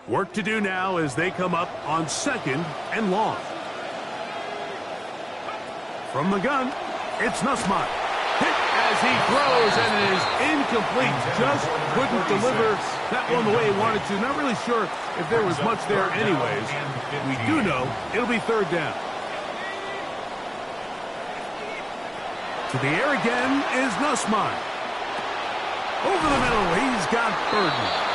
Work to do now as they come up on 2nd and long. From the gun, it's Nussmeier. Hit as he throws, and it is incomplete. Just couldn't deliver that one the way he wanted to. Not really sure if there was much there anyways. We do know it'll be 3rd down. To the air again is Nussmeier. Over the middle, he's got Burden.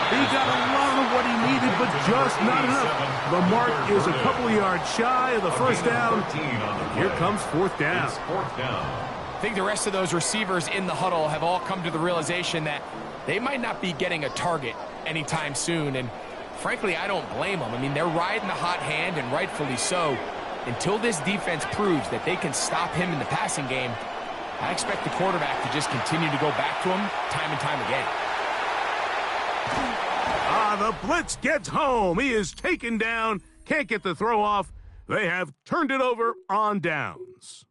He got a lot of what he needed, but just not enough. The mark is a couple of yards shy of the 1st down. Here comes 4th down. I think the rest of those receivers in the huddle have all come to the realization that they might not be getting a target anytime soon, and frankly, I don't blame them. I mean, they're riding the hot hand, and rightfully so. Until this defense proves that they can stop him in the passing game, I expect the quarterback to just continue to go back to him time and time again. The blitz gets home. He is taken down. Can't get the throw off. They have turned it over on downs.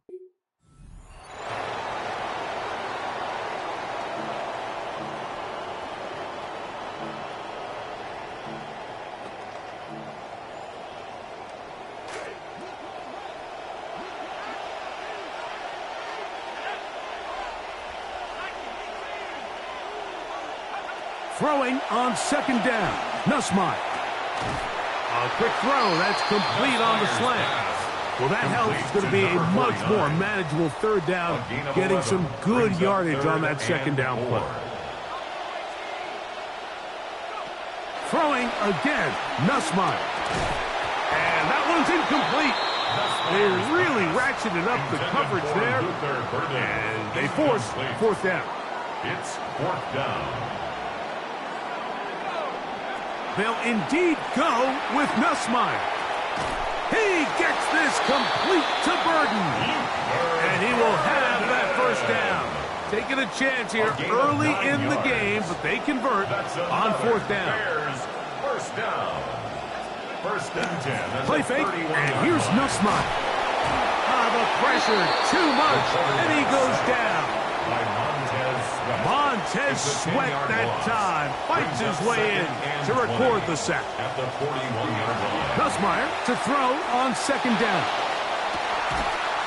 Throwing on 2nd down, Nussmeier. A quick throw, that's complete on the slant. Well, that helps. It's going to be a much more manageable 3rd down, getting some good yardage on that 2nd down play. Throwing again, Nussmeier. And that one's incomplete. They really ratcheted up the coverage there, and they force 4th down. It's 4th down. They'll indeed go with Nussmeier. He gets this complete to Burden. And he will have that 1st down. Taking a chance here early in the game, but they convert on 4th down. 1st down. 1st and 10. Play fake, and here's Nussmeier. The pressure, too much, and he goes down. Montez Sweat that time fights his way in to record the sack. At the 41-yard line. Nussmeier to throw on 2nd down.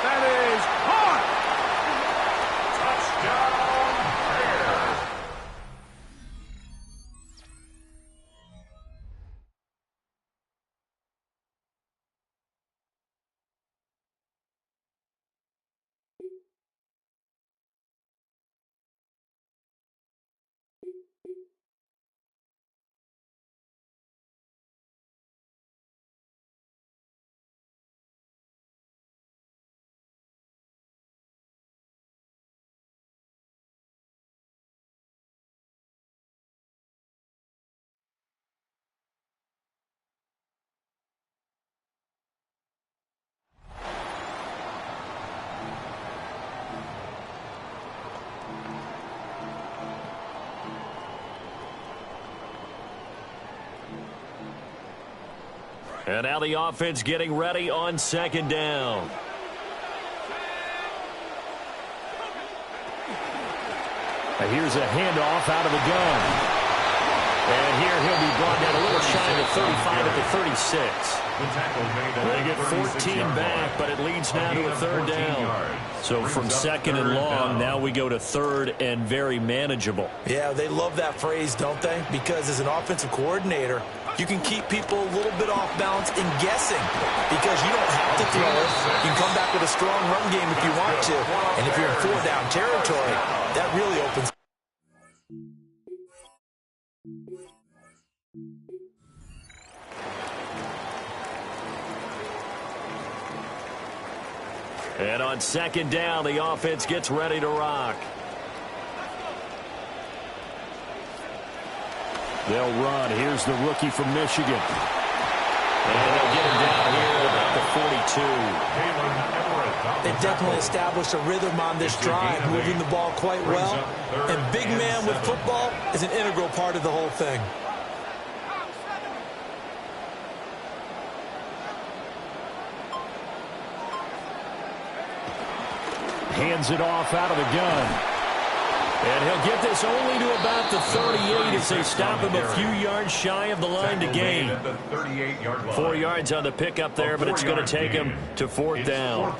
That is hard. And now the offense getting ready on second down. Here's a handoff out of the gun. And here he'll be brought down a little shy of the 35 at the 36. They get 14 back, but it leads now to a third down. So from second and long, now we go to third and very manageable. Yeah, they love that phrase, don't they? Because as an offensive coordinator, you can keep people a little bit off balance and guessing because you don't have to throw it. You can come back with a strong run game if you want to. And if you're in four-down territory, that really opens. And on second down, the offense gets ready to rock. They'll run. Here's the rookie from Michigan. And they'll get him down here at about the 42. They definitely established a rhythm on this drive, moving the ball quite well. And big man with football is an integral part of the whole thing. Hands it off out of the gun. And he'll get this only to about the 38 as they stop him a few yards shy of the line to gain. 4 yards on the pickup there, but it's going to take him to fourth down.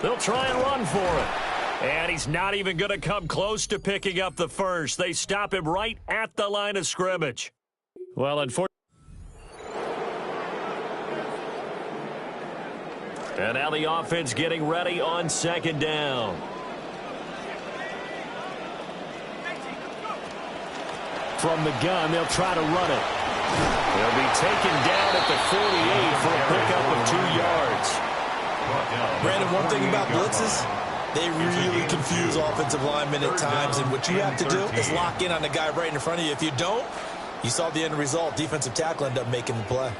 They'll try and run for it. And he's not even going to come close to picking up the first. They stop him right at the line of scrimmage. Well, unfortunately. And now the offense getting ready on second down. From the gun, they'll try to run it. They'll be taken down at the 48 for a pickup of 2 yards. Brandon, one thing about blitzes, they really confuse offensive linemen at times, and what you have to do is lock in on the guy right in front of you. If you don't, you saw the end result. Defensive tackle ended up making the play.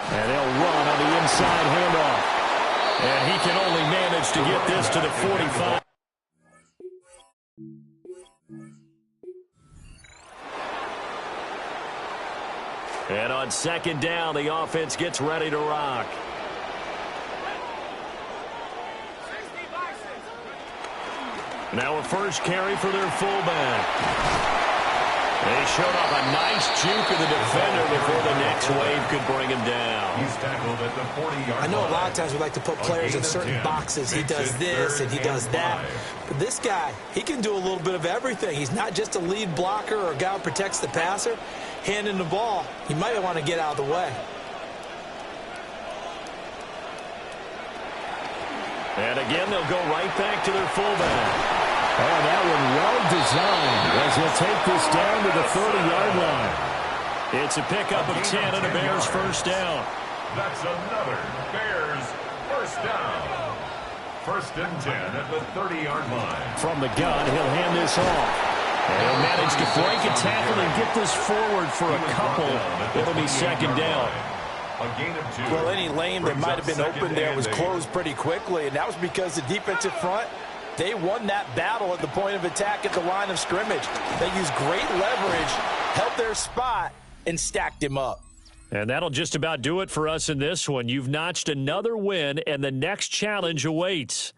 And they'll run on the inside handoff. And he can only manage to get this to the 45. And on second down, the offense gets ready to rock. Now a first carry for their fullback. They showed off a nice juke of the defender before the next wave could bring him down. He's tackled at the 40-yard I know a line. lot of times we like to put players in certain boxes. He does this and he does that. But this guy, he can do a little bit of everything. He's not just a lead blocker or a guy who protects the passer. Handing the ball, he might want to get out of the way. And again, they'll go right back to their fullback. Oh, that one well designed as he'll take this down to the 30-yard line. It's a pickup of 10 and a Bears first down. That's another Bears first down. First and 10 at the 30-yard line. From the gun, he'll hand this off. And he'll manage to break a tackle and get this forward for a couple. It'll be second down. A gain of 2. Well, any lane that might have been open there was closed pretty quickly, and that was because the defensive front, they won that battle at the point of attack at the line of scrimmage. They used great leverage, held their spot, and stacked him up. And that'll just about do it for us in this one. You've notched another win, and the next challenge awaits.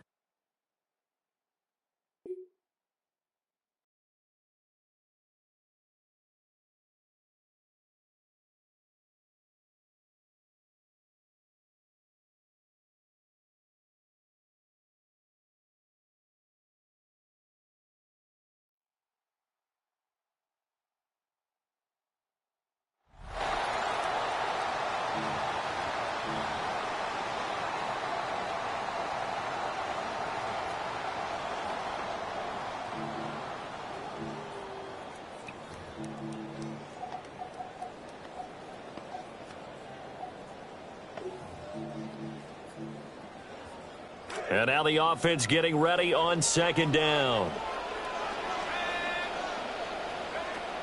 And now the offense getting ready on second down.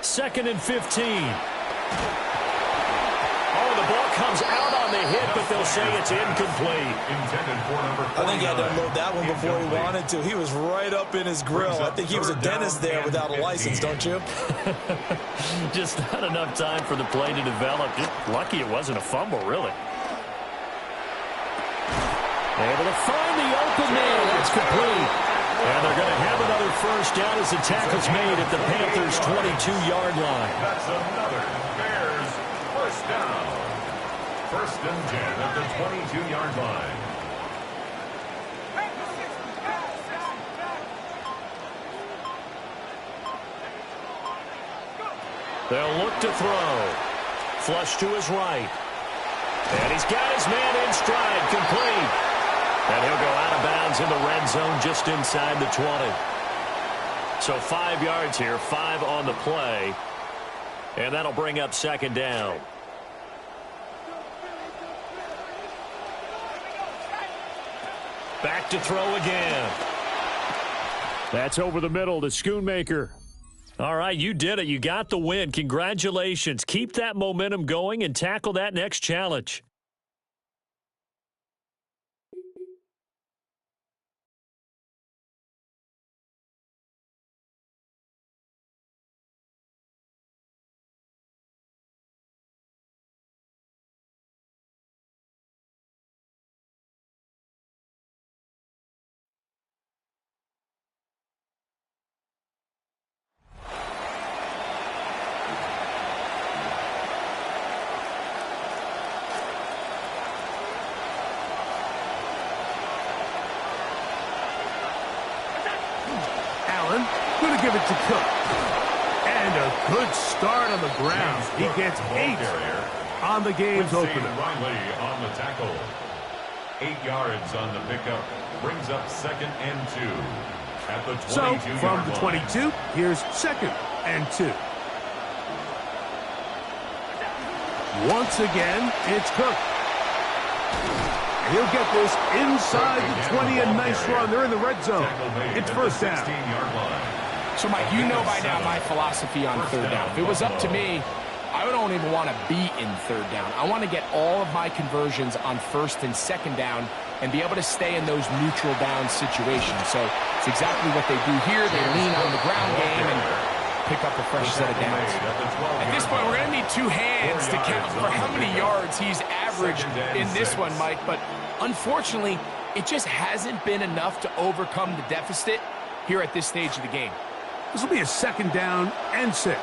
Second and 15. Oh, the ball comes out on the hit, but but they'll say it's incomplete. I think he had to unload that one before he wanted to. He was right up in his grill. I think he was a dentist there without a license, don't you? Just not enough time for the play to develop. Just lucky it wasn't a fumble, really. Able to find the open man. That's complete. And they're going to have another first down as the tackle's made at the Panthers' 22-yard line. That's another Bears first down. First and 10 at the 22-yard line. They'll look to throw. Flush to his right. And he's got his man in stride, complete. And he'll go out of bounds in the red zone just inside the 20. So 5 yards here, 5 on the play. And that'll bring up second down. Back to throw again. That's over the middle to Schoonmaker. All right, you did it. You got the win. Congratulations. Keep that momentum going and tackle that next challenge. Going to give it to Cook. And a good start on the ground. He gets 8 on the game's opener. Riley on the tackle. 8 yards on the pickup. Brings up second and 2 at the 22-yard So, from the 22, here's second and 2. Once again, it's Cook. He'll get this inside the 20, a nice run. They're in the red zone. It's first down. So, Mike, you know by now my philosophy on third down. If it was up to me, I don't even want to be in third down. I want to get all of my conversions on first and second down and be able to stay in those neutral down situations. So it's exactly what they do here. They lean on the ground game and pick up a fresh set of downs. At this point, we're going to need 2 hands to count for how many yards he's averaged in this one, Mike. But unfortunately, it just hasn't been enough to overcome the deficit here at this stage of the game. This will be a second down and 6.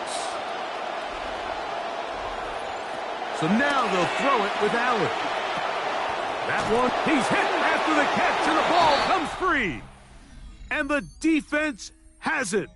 So now they'll throw it with Allen. That one, he's hit after the catch, and the ball comes free. And the defense has it.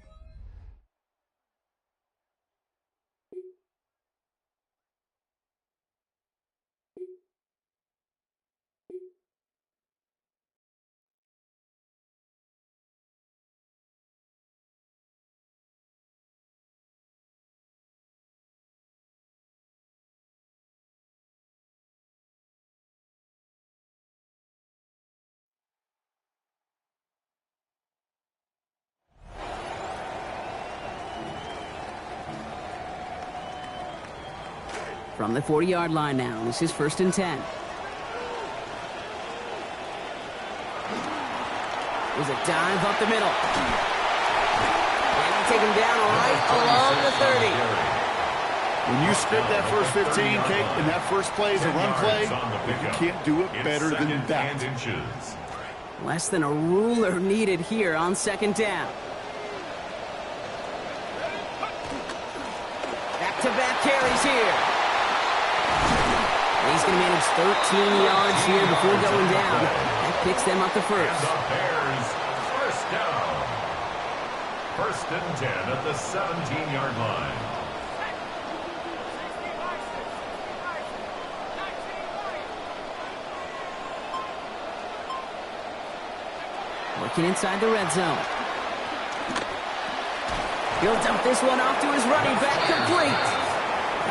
From the 40-yard line now, this is first and 10. There's a dive up the middle. And they take him down right along the 30. When you script that first 15, Kate, and that first play is a run play, you can't do it better than that. Less than a ruler needed here on second down. Back-to-back carries here. He's going to manage 13 yards here before going down. That picks them up to first. The Bears first down. First and 10 at the 17-yard line. Working inside the red zone. He'll dump this one off to his running back, complete.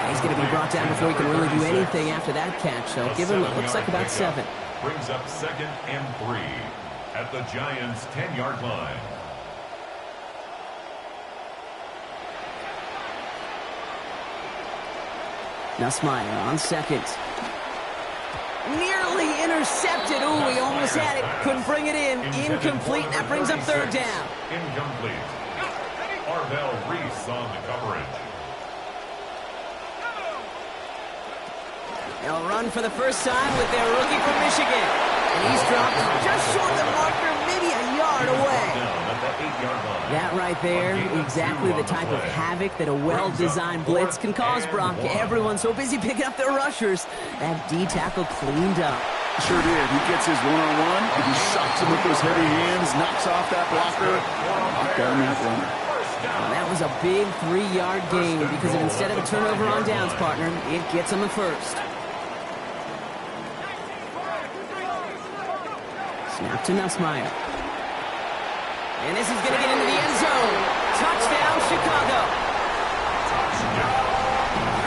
He's going to be brought down before he can really do anything after that catch. So give him, it looks like, about 7. Brings up second and 3 at the Giants' 10-yard line. Nussmeier on second. Nearly intercepted. Ooh, he almost had it. Couldn't bring it in. Incomplete. That brings up third down. Incomplete. Arvell Reese on the coverage. They'll run for the first time with their rookie from Michigan. And he's dropped just short of the marker, maybe a yard away. That right there, exactly the type of havoc that a well-designed blitz can cause, Brock. Everyone's so busy picking up their rushers. That D tackle cleaned up. Sure did. He gets his one-on-one, and he shocks him with those heavy hands, knocks off that blocker, knocked down that runner. Well, that was a big 3-yard gain because of instead of a turnover on downs, partner, it gets him the first. Snap to Nussmeier. And this is going to get into the end zone. Touchdown, Chicago.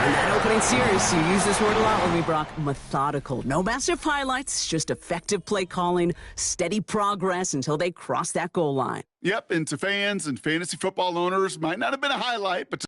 In that opening series, you use this word a lot with me, Brock. Methodical. No massive highlights, just effective play calling, steady progress until they cross that goal line. Yep, and to fans and fantasy football owners, might not have been a highlight, but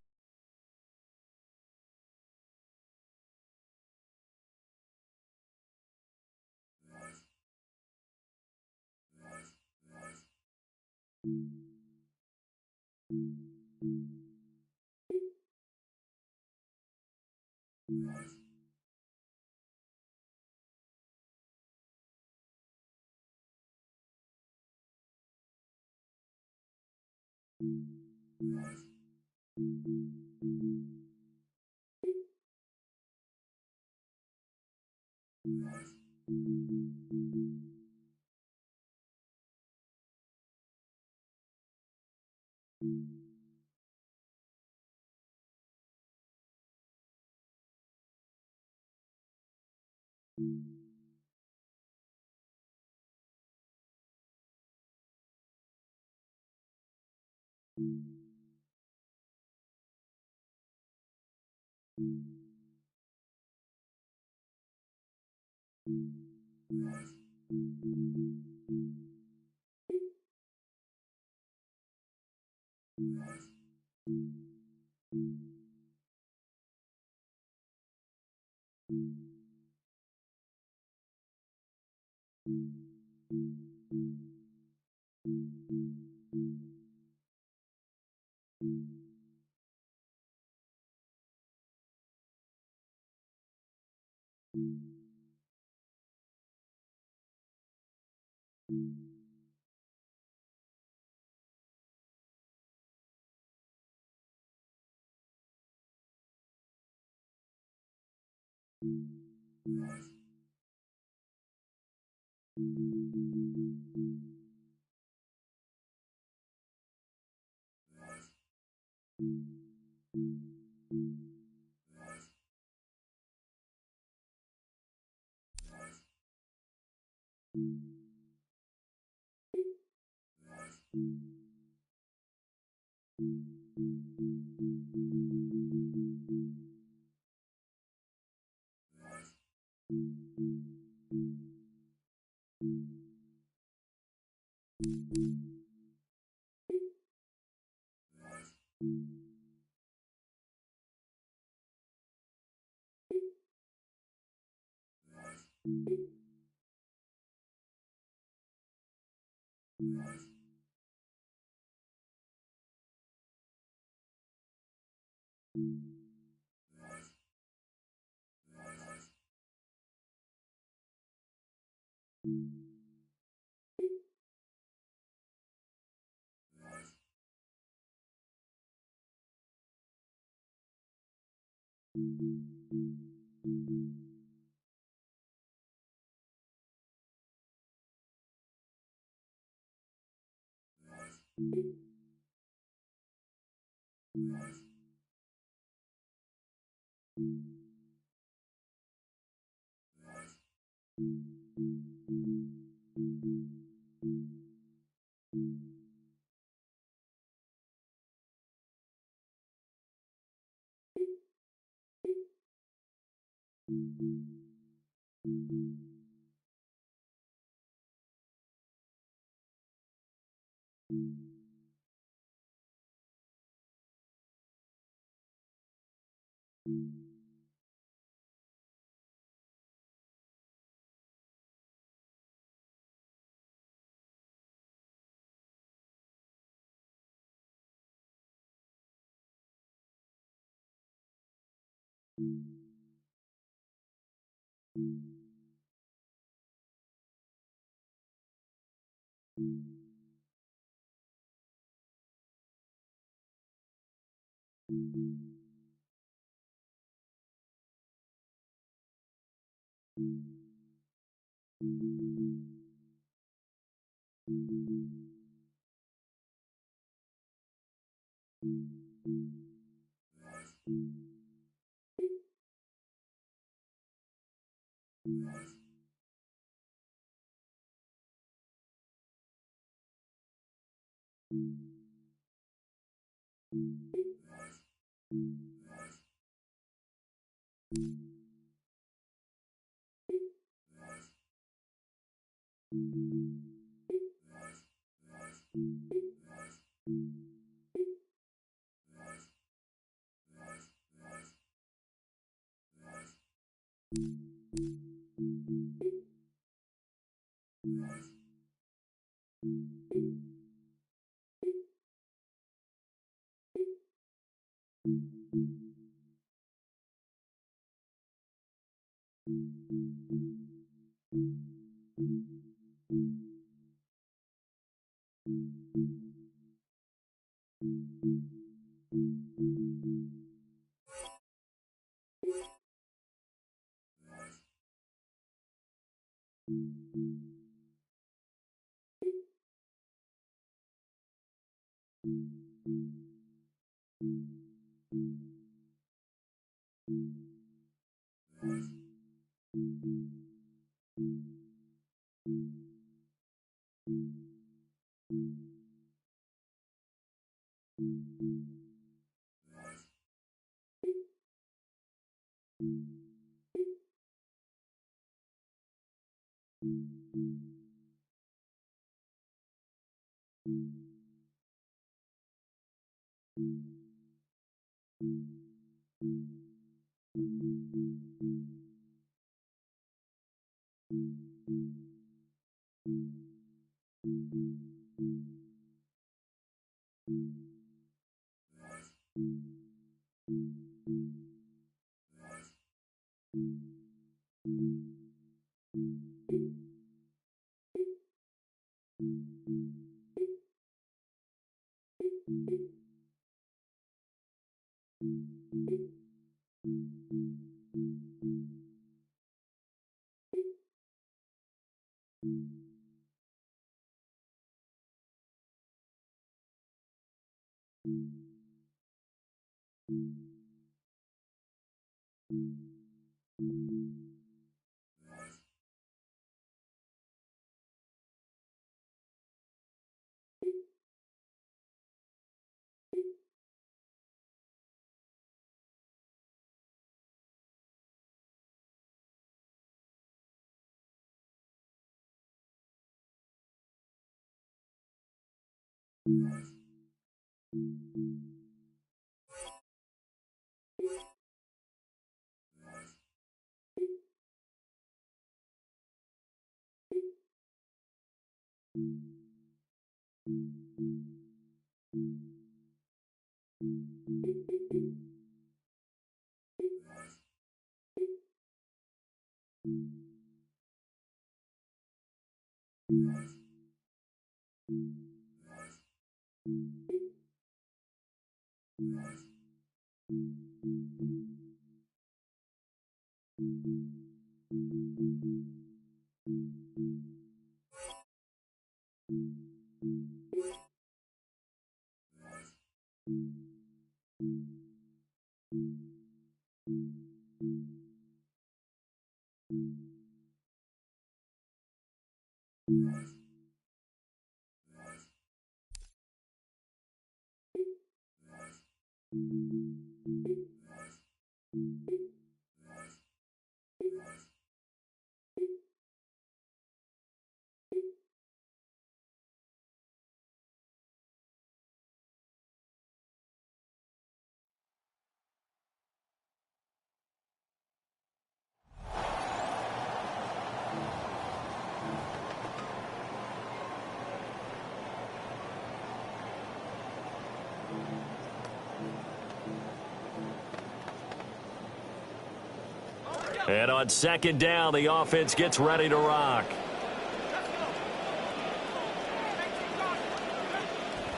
And on second down, the offense gets ready to rock.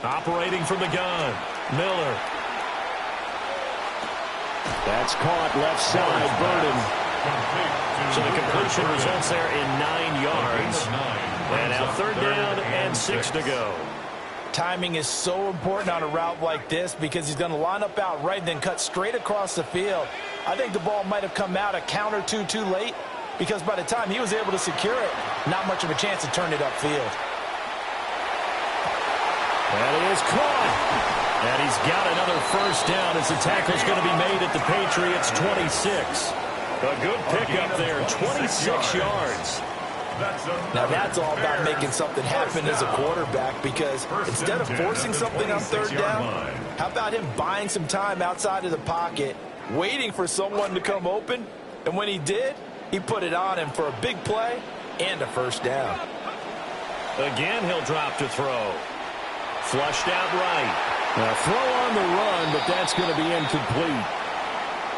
Operating from the gun, Miller. That's caught left side, Burden. So the completion results there in 9 yards. And now 3rd down and 6 to go. Timing is so important on a route like this because he's going to line up out right and then cut straight across the field. I think the ball might have come out a count or two too late because by the time he was able to secure it, not much of a chance to turn it upfield. That is caught. And he's got another 1st down as the tackle's going to be made at the Patriots' 26. A good pickup there, 26 yards. Now that's all about making something happen as a quarterback because instead of forcing something on 3rd down, how about him buying some time outside of the pocket, waiting for someone to come open, and when he did, he put it on him for a big play and a 1st down. Again, he'll drop to throw. Flushed out right. Now throw on the run, but that's going to be incomplete.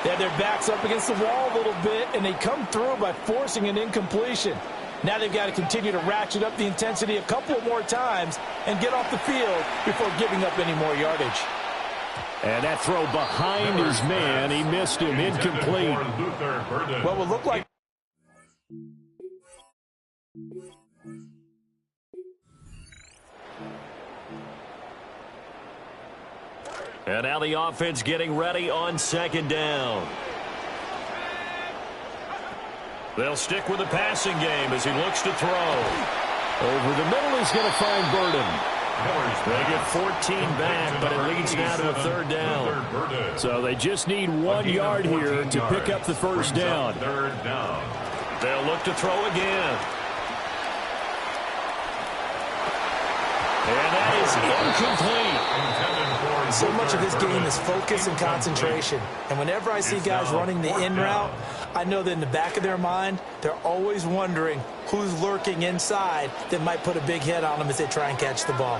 They had their backs up against the wall a little bit, and they come through by forcing an incompletion. Now they've got to continue to ratchet up the intensity a couple more times and get off the field before giving up any more yardage. And that throw behind his man, he missed him, incomplete. What would look like... And now the offense getting ready on 2nd down. They'll stick with the passing game as he looks to throw. Over the middle, he's going to find Burden. They get 14 back, but it leads now to a 3rd down. So they just need 1 yard here to pick up the 1st down. 3rd down. They'll look to throw again. And that is incomplete. So much of this game is focus and concentration. And whenever I see guys running the in route, I know that in the back of their mind, they're always wondering who's lurking inside that might put a big hit on them as they try and catch the ball.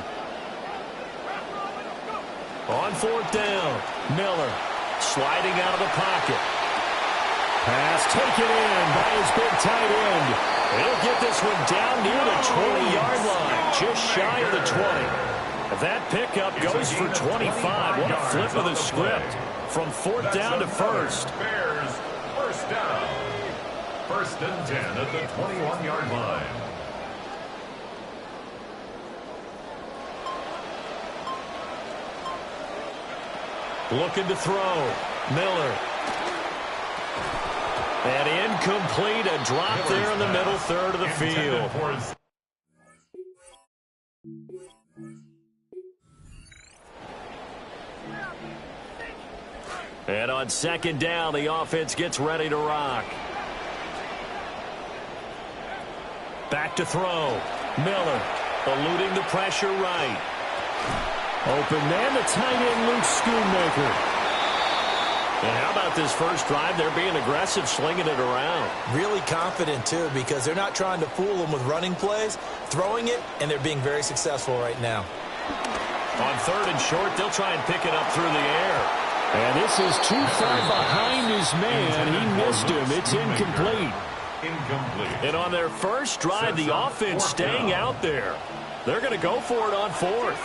On 4th down, Miller sliding out of the pocket. Pass taken in by his big tight end. He'll get this one down near the 20-yard line, just shy of the 20. That pickup goes for 25. What a flip of the script from 4th down to 1st. Bears, 1st down. 1st and 10 at the 21-yard line. Looking to throw. Miller. And incomplete. A drop there in the middle 3rd of the field. And on 2nd down, the offense gets ready to rock. Back to throw. Miller eluding the pressure right. Open man, the tight end, Luke Schoonmaker. And how about this first drive? They're being aggressive, slinging it around. Really confident, too, because they're not trying to fool them with running plays, throwing it, and they're being very successful right now. On 3rd and short, they'll try and pick it up through the air. And this is too far behind his man. He missed him. It's incomplete. And on their first drive, the offense staying out there. They're going to go for it on 4th.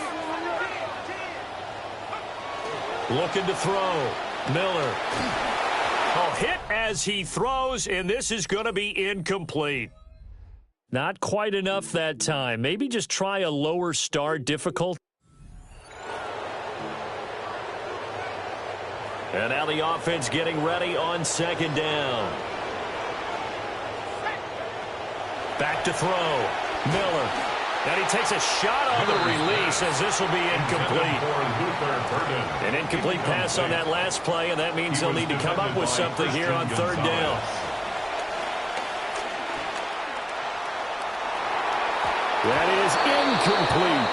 Looking to throw. Miller. Oh, hit as he throws, and this is going to be incomplete. Not quite enough that time. Maybe just try a lower start difficulty. And now the offense getting ready on 2nd down. Back to throw. Miller. And he takes a shot on the release as this will be incomplete. An incomplete pass on that last play, and that means they'll need to come up with something here on 3rd down. That is incomplete.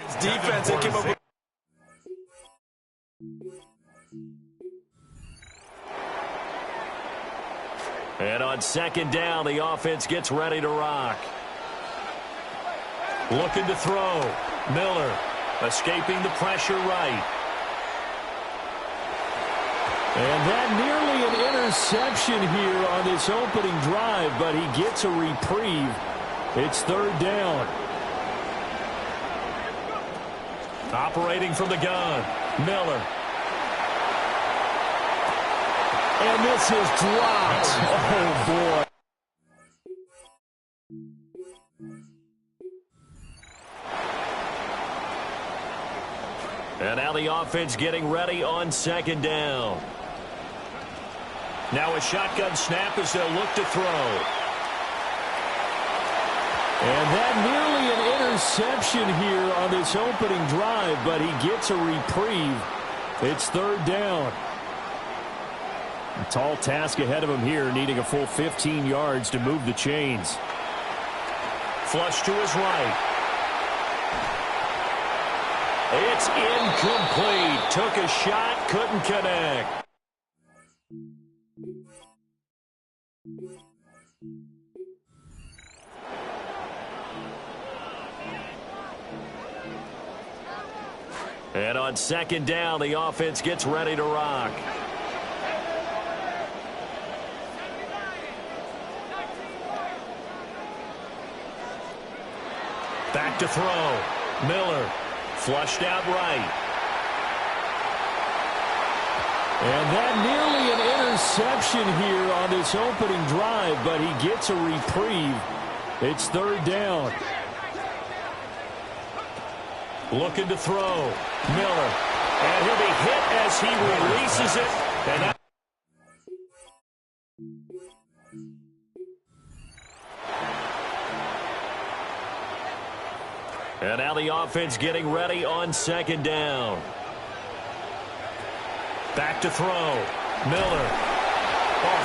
It's defense that came up with. And on 2nd down, the offense gets ready to rock. Looking to throw. Miller escaping the pressure right. And that nearly an interception here on this opening drive, but he gets a reprieve. It's third down. Operating from the gun, Miller. And this is dropped. Oh, boy. And now the offense getting ready on second down. Now a shotgun snap as they'll look to throw. And that nearly an interception here on this opening drive, but he gets a reprieve. It's third down. A tall task ahead of him here, needing a full 15 yards to move the chains. Flush to his right. It's incomplete. Took a shot, couldn't connect. And on second down, the offense gets ready to rock. Back to throw. Miller. Flushed out right. And that nearly an interception here on this opening drive, but he gets a reprieve. It's third down. Looking to throw. Miller. And he'll be hit as he releases it. And that And now the offense getting ready on second down. Back to throw. Miller.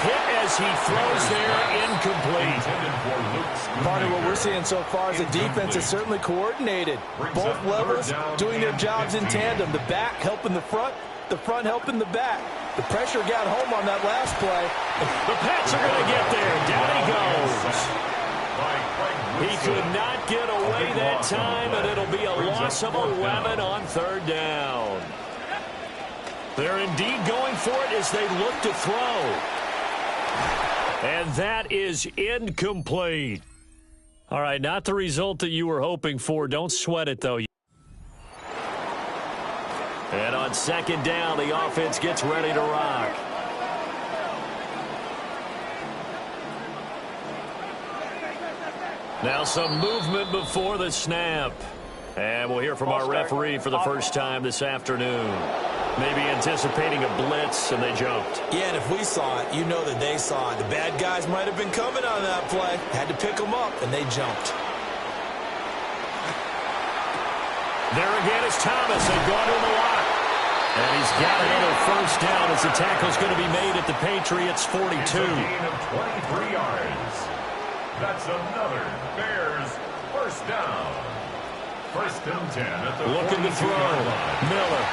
Hit as he throws there, incomplete. Part of what we're seeing so far is the defense is certainly coordinated. Both levels doing their jobs in tandem. The back helping the front helping the back. The pressure got home on that last play. The Pats are going to get there. Down he goes. He could not get away that time, and it'll be a loss of 11 on third down. They're indeed going for it as they look to throw. And that is incomplete. All right, not the result that you were hoping for. Don't sweat it, though. And on second down, the offense gets ready to rock. Now some movement before the snap. And we'll hear from our referee for the first time this afternoon. Maybe anticipating a blitz, and they jumped. Yeah, and if we saw it, you know that they saw it. The bad guys might have been coming on that play. Had to pick them up, and they jumped. There again is Thomas. They've gone to the lock. And he's got another first down as the tackle's going to be made at the Patriots' 42. It's a gain of 23 yards. That's another Bears first down. First and 10 at the looking to throw. Miller.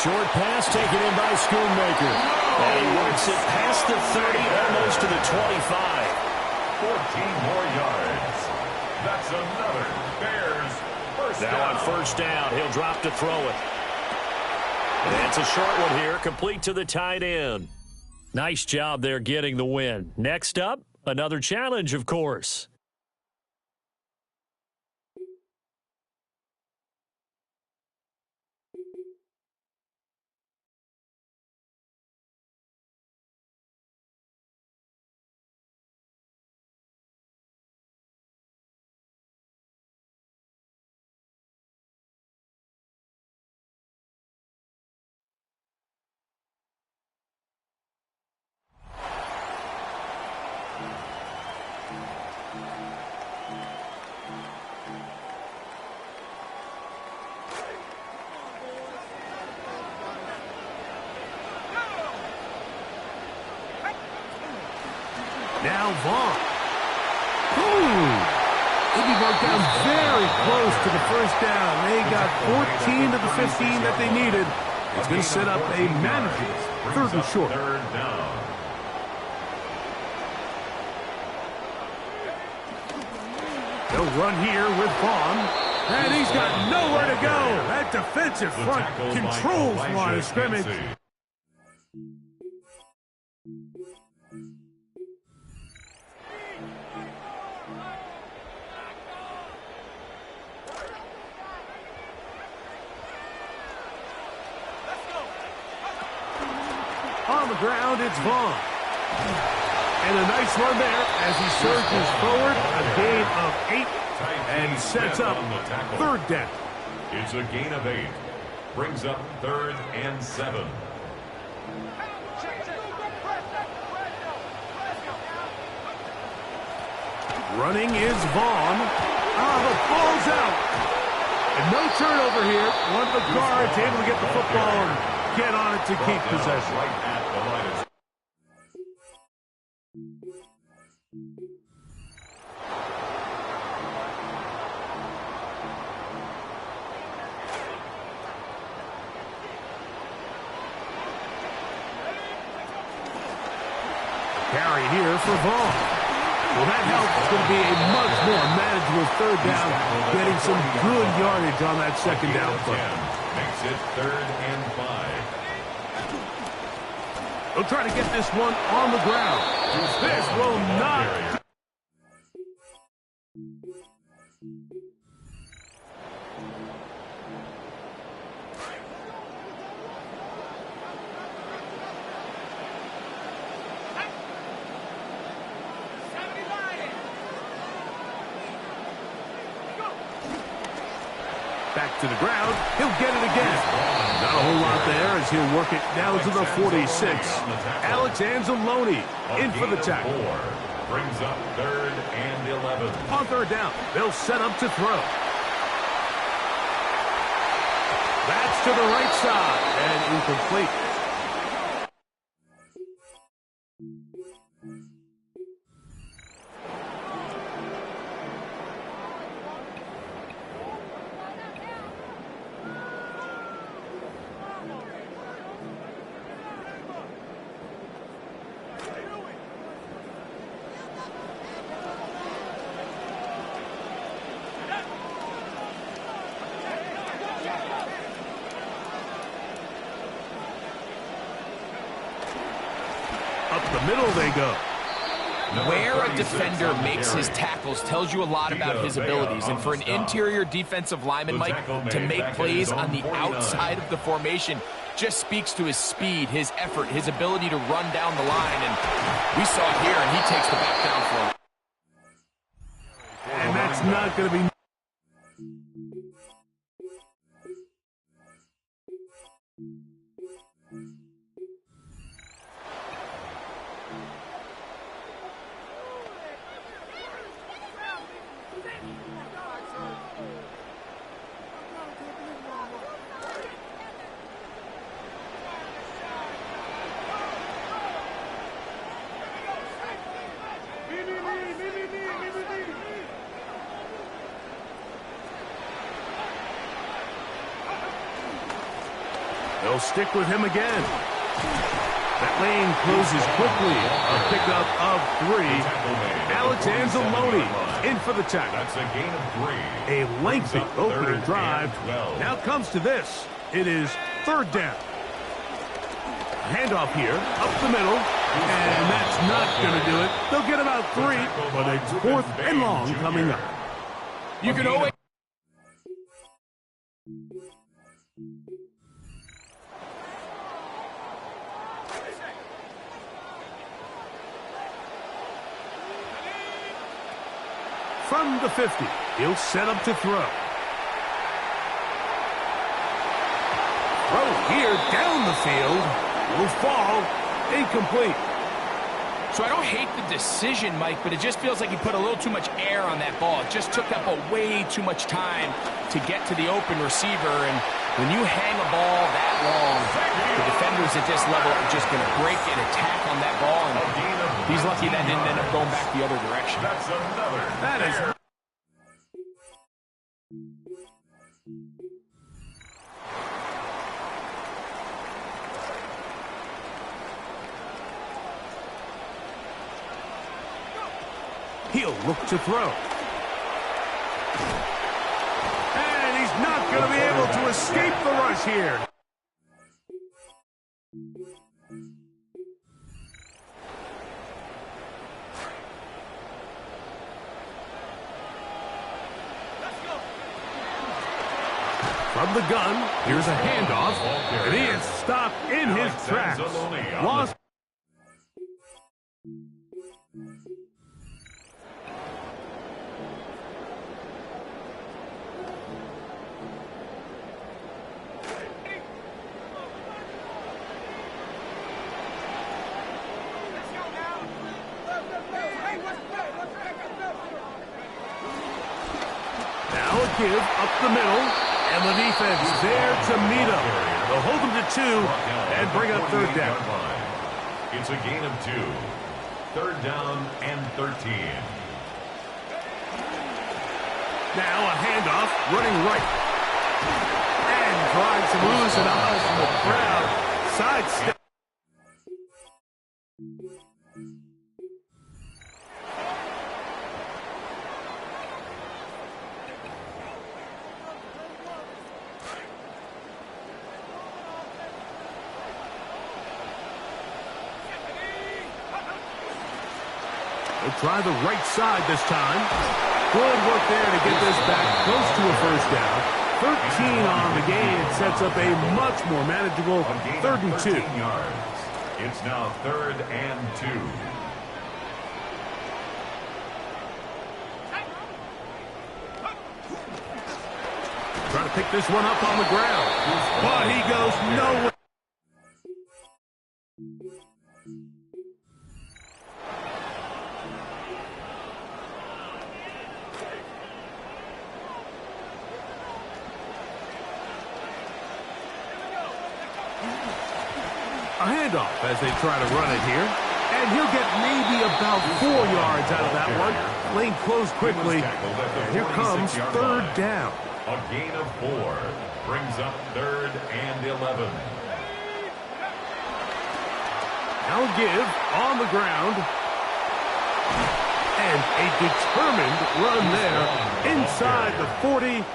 Short pass taken in by Schoonmaker. And he works it past the 30, almost to the 25. 14 more yards. That's another Bears first down. Now on first down, he'll drop to throw it. And it's a short one here, complete to the tight end. Nice job there getting the win. Next up, another challenge, of course. Now Vaughn. Could be marked down very close to the first down. They got 14 of the 15 that they needed. It's going to set up a manageable third and short. Third down. They'll run here with Vaughn. And he's got nowhere to go. That defensive front controls the line of scrimmage. On the ground, it's Vaughn. And a nice run there as he surges forward, a gain of 8, and sets up third down. It's a gain of 8. Brings up 3rd and 7. Running is Vaughn. The ball's out. And no turnover here. One of the guards able to get the football and get on it to keep possession. Right at the line of carry here for Vaughn. Well, that helps. It's going to be a much more manageable third down, getting some good yardage on that second down play. makes it 3rd and 5. They'll try to get this one on the ground. This will not. Back to the ground. He'll get it again. Not a whole lot there as he'll work it down to the 46. Alex Anzalone in for the tackle. Brings up 3rd and 11. On third down, they'll set up to throw. That's to the right side and incomplete. Up the middle they go. Where a defender makes his tackles tells you a lot about his abilities. And for an interior defensive lineman, Mike, to make plays on the outside of the formation just speaks to his speed, his effort, his ability to run down the line. And we saw it here, and he takes the back down for him. And that's not going to be... They'll stick with him again. That lane closes quickly. A pickup of 3. Alex Anzalone in for the tackle. That's a gain of 3. A lengthy opening drive. Now comes to this. It is third down. Handoff here, up the middle. And that's not going to do it. They'll get about 3, but it's 4th and long coming up. You can always... From the 50, he'll set up to throw. Throw here down the field. Will fall. Incomplete. So I don't hate the decision, Mike, but it just feels like he put a little too much air on that ball. It just took up way too much time to get to the open receiver. And when you hang a ball that long, the defenders at this level are just going to break and attack on that ball. And he's lucky that didn't end up going back the other direction. That's another. That is... He'll look to throw. And he's not going to be able to escape the rush here. From the gun, here's a handoff, and he is stopped in his tracks. Lost. Now a give up the middle, and the defense there to meet him. They'll hold him to 2 and bring up third down. It's a gain of 2. Third down and 13. Now a handoff, running right. And drives him loose and eyes from the crowd. Sidestep. They'll try the right side this time. Good work there to get this back close to a first down. 13 on the game. It sets up a much more manageable 3rd and 2. Yards. It's now 3rd and 2. Trying to pick this one up on the ground. But he goes nowhere. A handoff as they try to run it here. And he'll get maybe about 4 yards out of that one. Lane closed quickly. And here comes 3rd down. A gain of 4 brings up 3rd and 11. Now a give on the ground. And a determined run there inside the 40.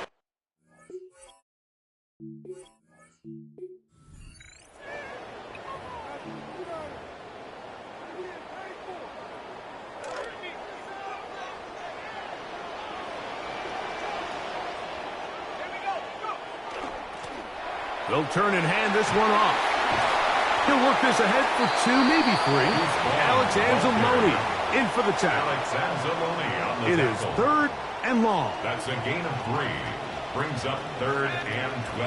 They'll turn and hand this one off. He'll work this ahead for 2, maybe 3. Alex Anzalone in for the tackle. It is 3rd and long. That's a gain of 3. Brings up 3rd and 12.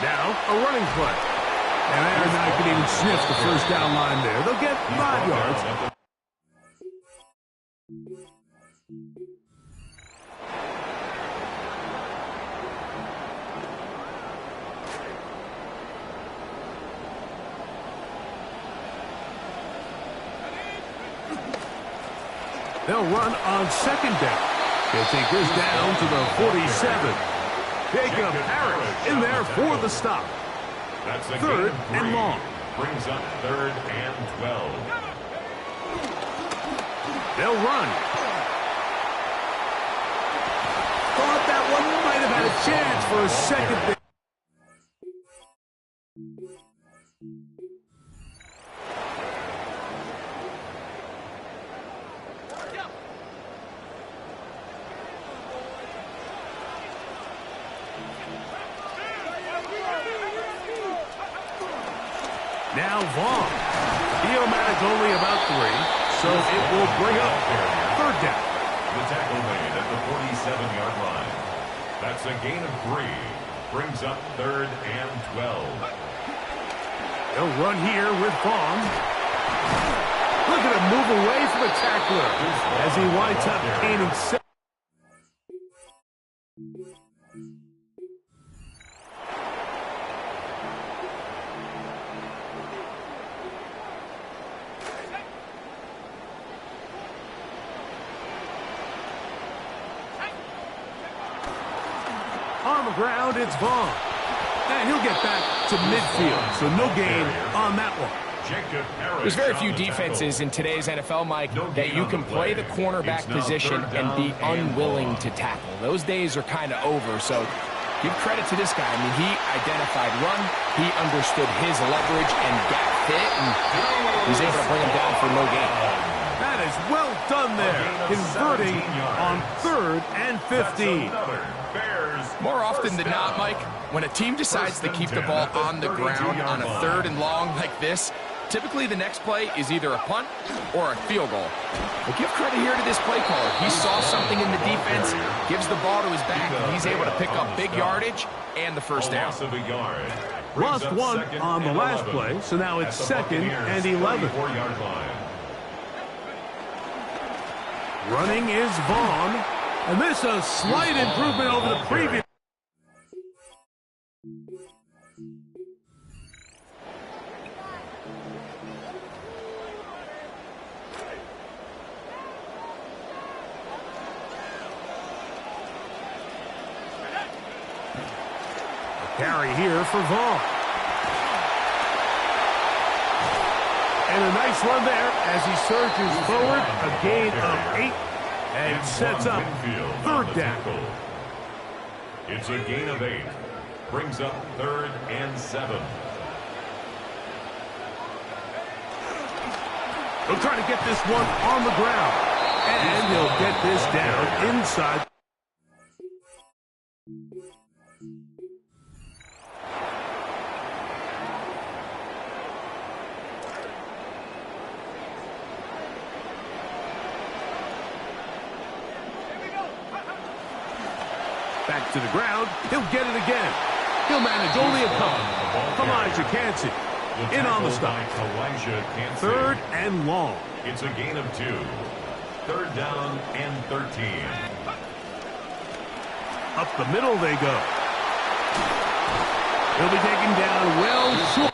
Now a running play. And Aaron Knight can even sniff the first down line there. They'll get 5 yards. They'll run on 2nd down. They'll take this down to the 47. Jacob Harris in there for the stop. That's a 3rd and long. Brings up 3rd and 12. They'll run. Thought that one might have had a chance for a second there. Now Vaughn. Theomatic only about 3, so it will bring up 3rd down. The tackle made at the 47-yard line. That's a gain of 3. Brings up 3rd and 12. They'll run here with Vaughn. Look at him move away from the tackler as he winds up gaining 7. On the ground, it's Vaughn. And he'll get back to midfield, so no gain on that one. There's very few defenses in today's NFL, Mike, that you can play the cornerback position and be unwilling to tackle. Those days are kind of over, so give credit to this guy. I mean, he identified run, he understood his leverage and gap fit, and he's able to bring him down for no gain. That is well done there, converting on 3rd and 15. More often than not, Mike, when a team decides to keep the ball on the ground on a 3rd and long like this, typically the next play is either a punt or a field goal. But give credit here to this play caller. He saw something in the defense, gives the ball to his back, and he's able to pick up big yardage and the first down. Lost 1 on the last play, so now it's 2nd and 11. Running is Vaughn, and this is a slight improvement over the previous. Carry here for Vaughn. And a nice run there as he surges forward. A gain of 8 and sets up 3rd down. It's a gain of 8. Brings up 3rd and 7. He'll try to get this one on the ground. And he'll get this down inside. Back to the ground. He'll get it again. He'll manage only a couple. Come on, you can't see. In on the stop. 3rd and long. It's a gain of 2. 3rd down and 13. Up the middle they go. He'll be taken down well short.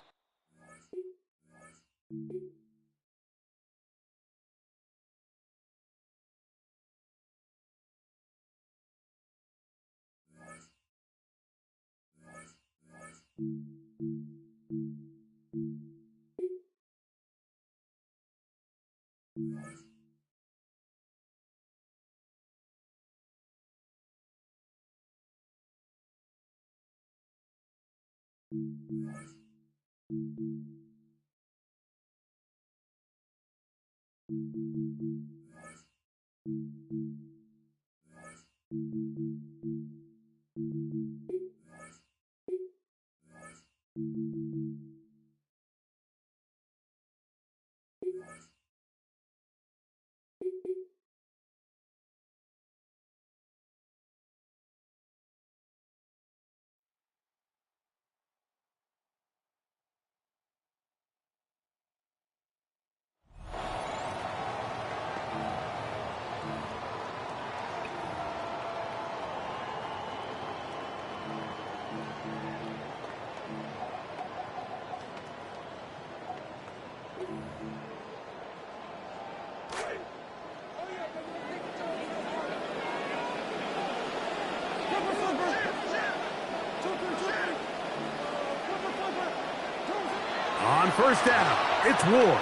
On 1st down, it's Ward.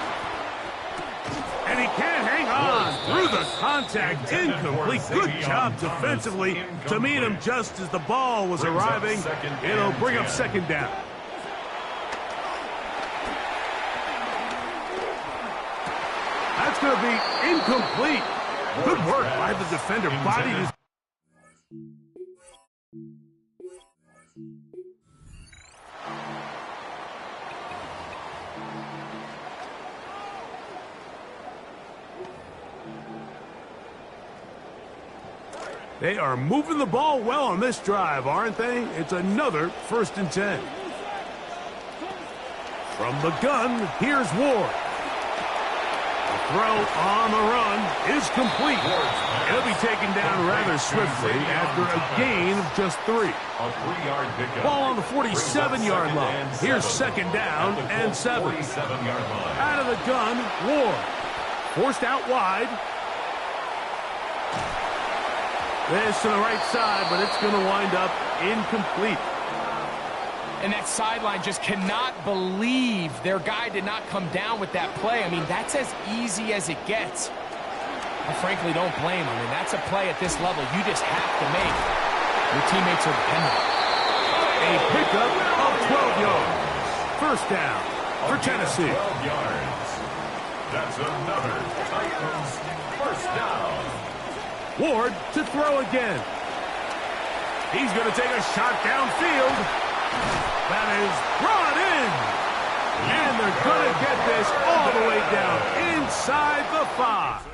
And he can't hang on through the contact. Incomplete. Good job defensively to meet him just as the ball was arriving. It'll bring up 2nd down. That's going to be incomplete. Good work by the defender. Bodied his. They are moving the ball well on this drive, aren't they? It's another 1st and 10. From the gun, here's Ward. The throw on the run is complete. It'll be taken down rather swiftly after a gain of just 3. Ball on the 47-yard line. Here's 2nd down and 7. Out of the gun, Ward. Forced out wide. This to the right side, but it's going to wind up incomplete. And that sideline just cannot believe their guy did not come down with that play. I mean, that's as easy as it gets. I frankly don't blame him. I mean, that's a play at this level you just have to make. Your teammates are dependent. A pickup of 12 yards. 1st down for Tennessee. That's another Titans first down. Ward to throw again. He's going to take a shot downfield. That is brought in. And they're going to get this all the way down inside the 5.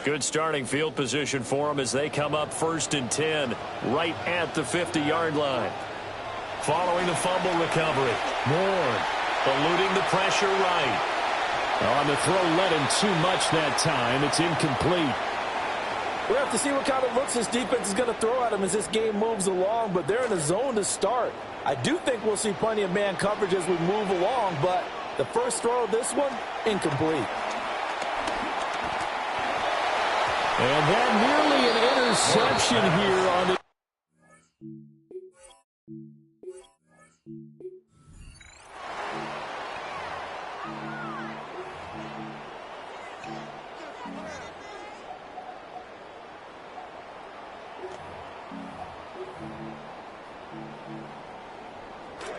Good starting field position for them as they come up 1st and 10 right at the 50-yard line. Following the fumble recovery, Ward eluding the pressure right. On the throw, let him too much that time. It's incomplete. We'll have to see what kind of looks this defense is going to throw at them as this game moves along, but they're in a zone to start. I do think we'll see plenty of man coverage as we move along, but the first throw of this one, incomplete. And that nearly an interception here on the...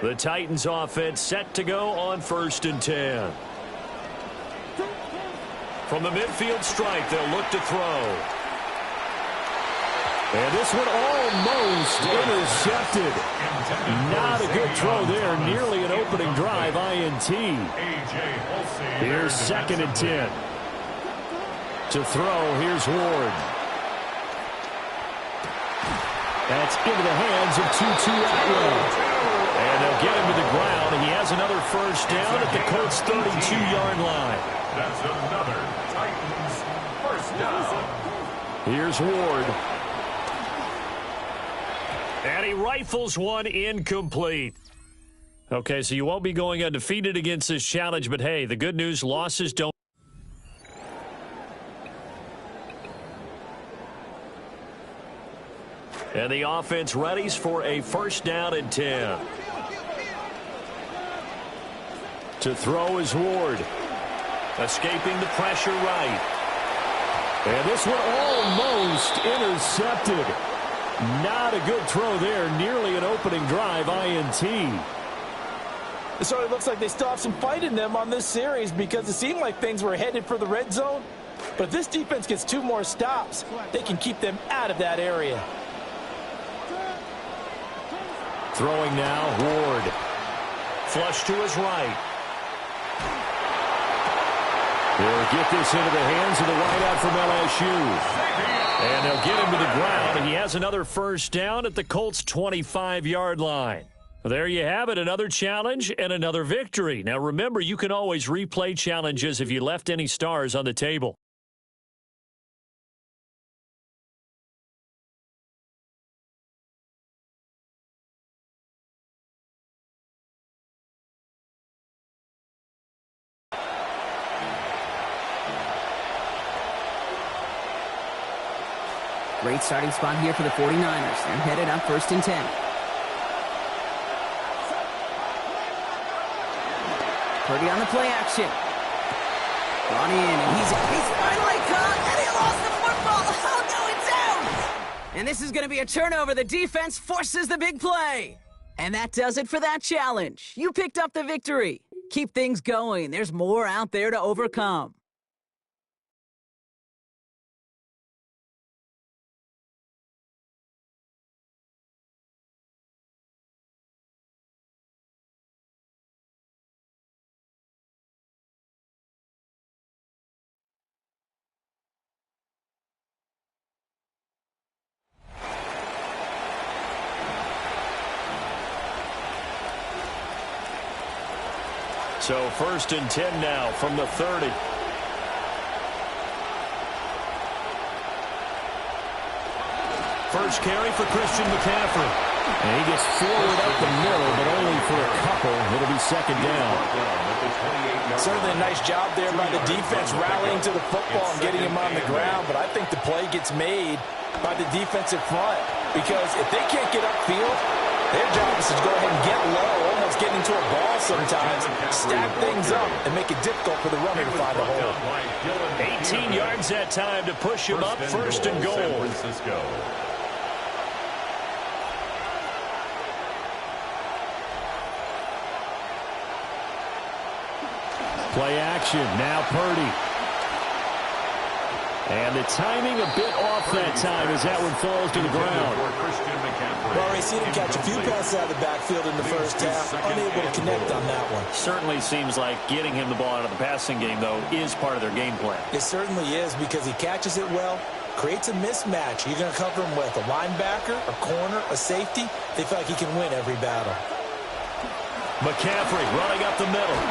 The Titans offense set to go on 1st and 10. From the midfield stripe, they'll look to throw. And this one almost intercepted. Not a good throw there. Nearly an opening drive, INT. Here's 2nd and 10. To throw, here's Ward. That's into the hands of Tutu Atwell. And they'll get him to the ground. He has another first down at the Colts' 32-yard line. That's another Titans first down. Here's Ward. And he rifles one incomplete. Okay, so you won't be going undefeated against this challenge, but hey, the good news, losses don't. And the offense readies for a 1st down and 10. To throw is Ward. Escaping the pressure right. And this one almost intercepted. Not a good throw there. Nearly an opening drive, INT. It sort of looks like they still have some fight in them on this series because it seemed like things were headed for the red zone. But if this defense gets 2 more stops, they can keep them out of that area. Throwing now, Ward. Flush to his right. They'll get this into the hands of the wideout from LSU. And they'll get him to the ground, and he has another first down at the Colts' 25-yard line. There you have it, another challenge and another victory. Now remember, you can always replay challenges if you left any stars on the table. Great starting spot here for the 49ers. They're headed up 1st and 10. Purdy on the play action. Brought in, and he's finally caught, and he lost the football. Oh, no, it's out! And this is going to be a turnover. The defense forces the big play. And that does it for that challenge. You picked up the victory. Keep things going. There's more out there to overcome. So 1st and 10 now from the 30. First carry for Christian McCaffrey. And he gets forward up the middle, but only for a couple. It'll be second down. Certainly a nice job there by the defense rallying to the football and getting him on the ground, but I think the play gets made by the defensive front because if they can't get upfield, their job is to go ahead and get low, almost get into a ball sometimes, stack things up, and make it difficult for the runner to find a hole. 18 yards that time to push him up, first and goal. Play action, now Purdy. And the timing a bit off that time as that one falls to the ground. Well, we've seen him catch a few passes out of the backfield in the first half, unable to connect on that one. Certainly seems like getting him the ball out of the passing game, though, is part of their game plan. It certainly is because he catches it well, creates a mismatch. You're going to cover him with a linebacker, a corner, a safety. They feel like he can win every battle. McCaffrey running up the middle.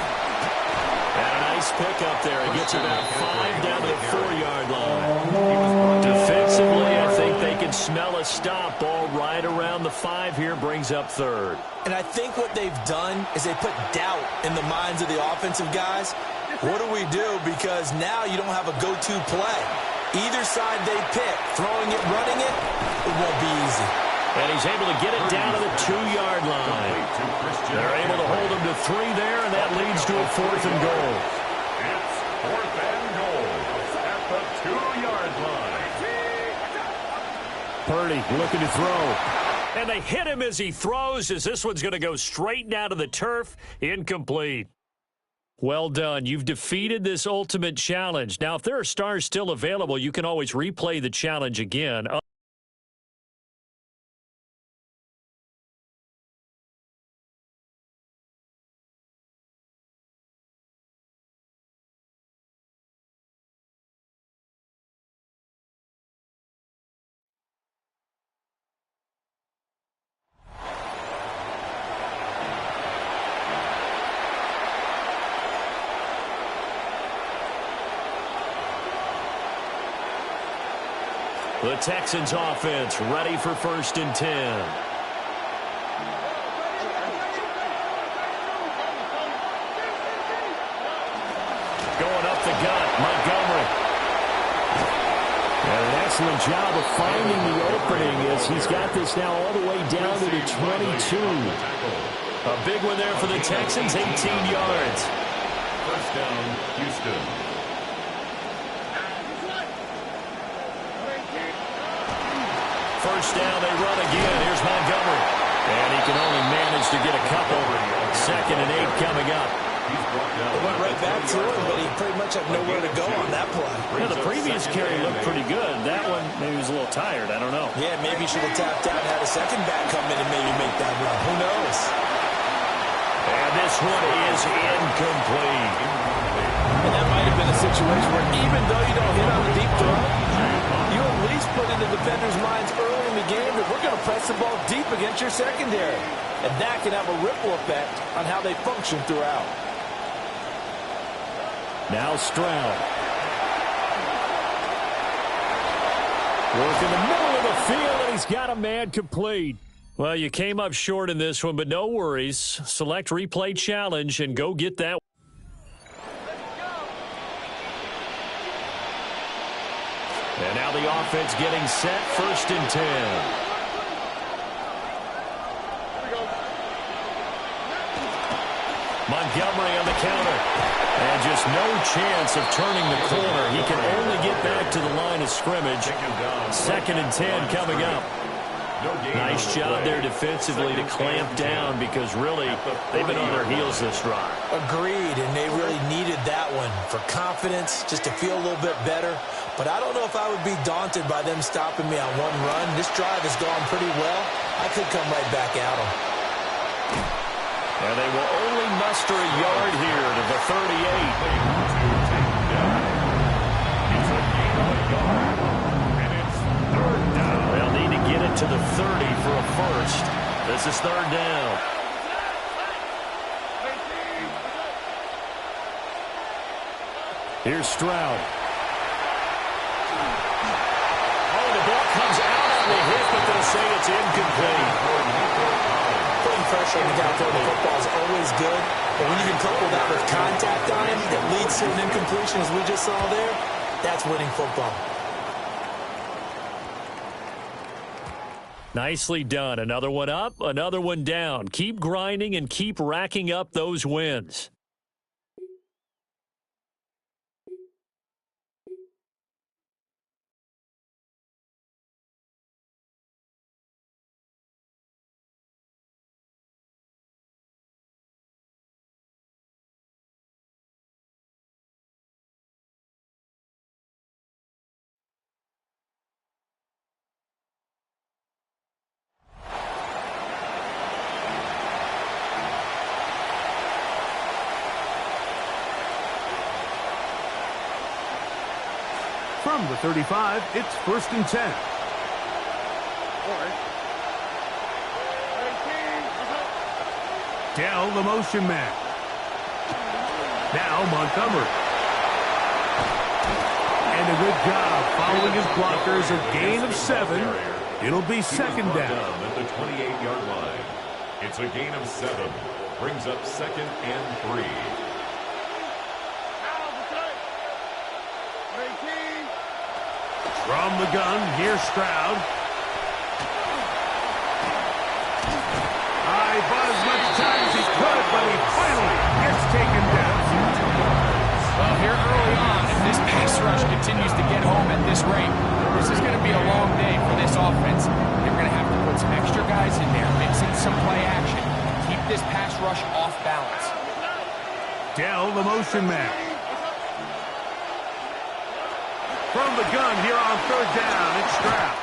And a nice pick up there. He gets about 5 down to the 4-yard line. Defensively, I think they can smell a stop. Ball right around the 5 here, brings up third. And I think what they've done is they put doubt in the minds of the offensive guys. What do we do? Because now you don't have a go-to play. Either side they pick, throwing it, running it, it won't be easy. And he's able to get it down to the 2-yard line. They're able to hold him to 3 there, and that leads to a 4th and goal. It's 4th and goal at the 2-yard line. Purdy looking to throw. And they hit him as he throws, as this one's going to go straight down to the turf. Incomplete. Well done. You've defeated this ultimate challenge. Now, if there are stars still available, you can always replay the challenge again. The Texans offense ready for 1st and 10. Going up the gut, Montgomery. And an excellent job of finding the opening as he's got this now all the way down to the 22. A big one there for the Texans, 18 yards. First down, Houston. First down, they run again. Here's Montgomery. And he can only manage to get a couple. 2nd and 8 coming up. They went right back to him, but he pretty much had nowhere to go on that play. Yeah, the previous carry looked pretty good. That one, maybe he was a little tired. I don't know. Yeah, maybe he should have tapped out, had a second back come in and maybe make that run. Who knows? And this one is incomplete. And that might have been a situation where even though you don't hit on the deep throw, you at least put in the defenders' minds early in the game that we're going to press the ball deep against your secondary. And that can have a ripple effect on how they function throughout. Now Stroud. Work in the middle of the field, and he's got a man complete. Well, you came up short in this one, but no worries. Select replay challenge and go get that. And now the offense getting set, 1st and 10. Montgomery on the counter. And just no chance of turning the corner. He can only get back to the line of scrimmage. 2nd and 10 coming up. Nice job there defensively to clamp down because really they've been on their heels this drive. Agreed, and they really needed that one for confidence, just to feel a little bit better. But I don't know if I would be daunted by them stopping me on one run. This drive has gone pretty well. I could come right back at them. And they will only muster a yard here to the 38. They'll need to get it to the 30 for a first. This is 3rd down. Here's Stroud. Oh, the ball comes out on the hip, it's incomplete. Putting pressure on the guy throwing the football is always good, but when you can couple that with contact on him that leads to an incompletion, as we just saw there, that's winning football. Nicely done. Another one up, another one down. Keep grinding and keep racking up those wins. From the 35, it's 1st and 10. Dell, the motion man. Now Montgomery. And a good job following his blockers. A gain of 7. It'll be 2nd down. At the 28-yard line. It's a gain of 7. Brings up 2nd and 3. From the gun, here's Stroud. He bought as much time as he could, but he finally gets taken down. Well, here early on, if this pass rush continues to get home at this rate, this is going to be a long day for this offense. They're going to have to put some extra guys in there, mix in some play action, keep this pass rush off balance. Dell, the motion man. From the gun here on 3rd down, it's Stroud.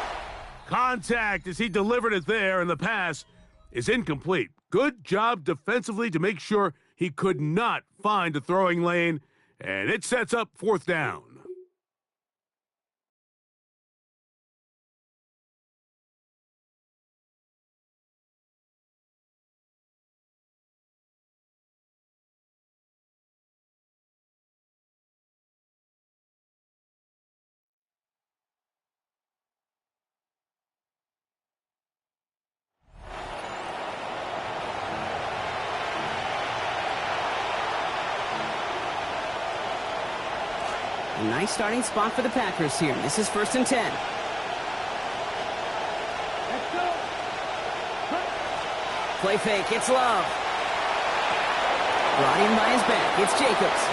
Contact as he delivered it there, and the pass is incomplete. Good job defensively to make sure he could not find a throwing lane, and it sets up 4th down. A nice starting spot for the Packers here. This is 1st and 10. Play fake. It's Love. Brought in by his back. It's Jacobs.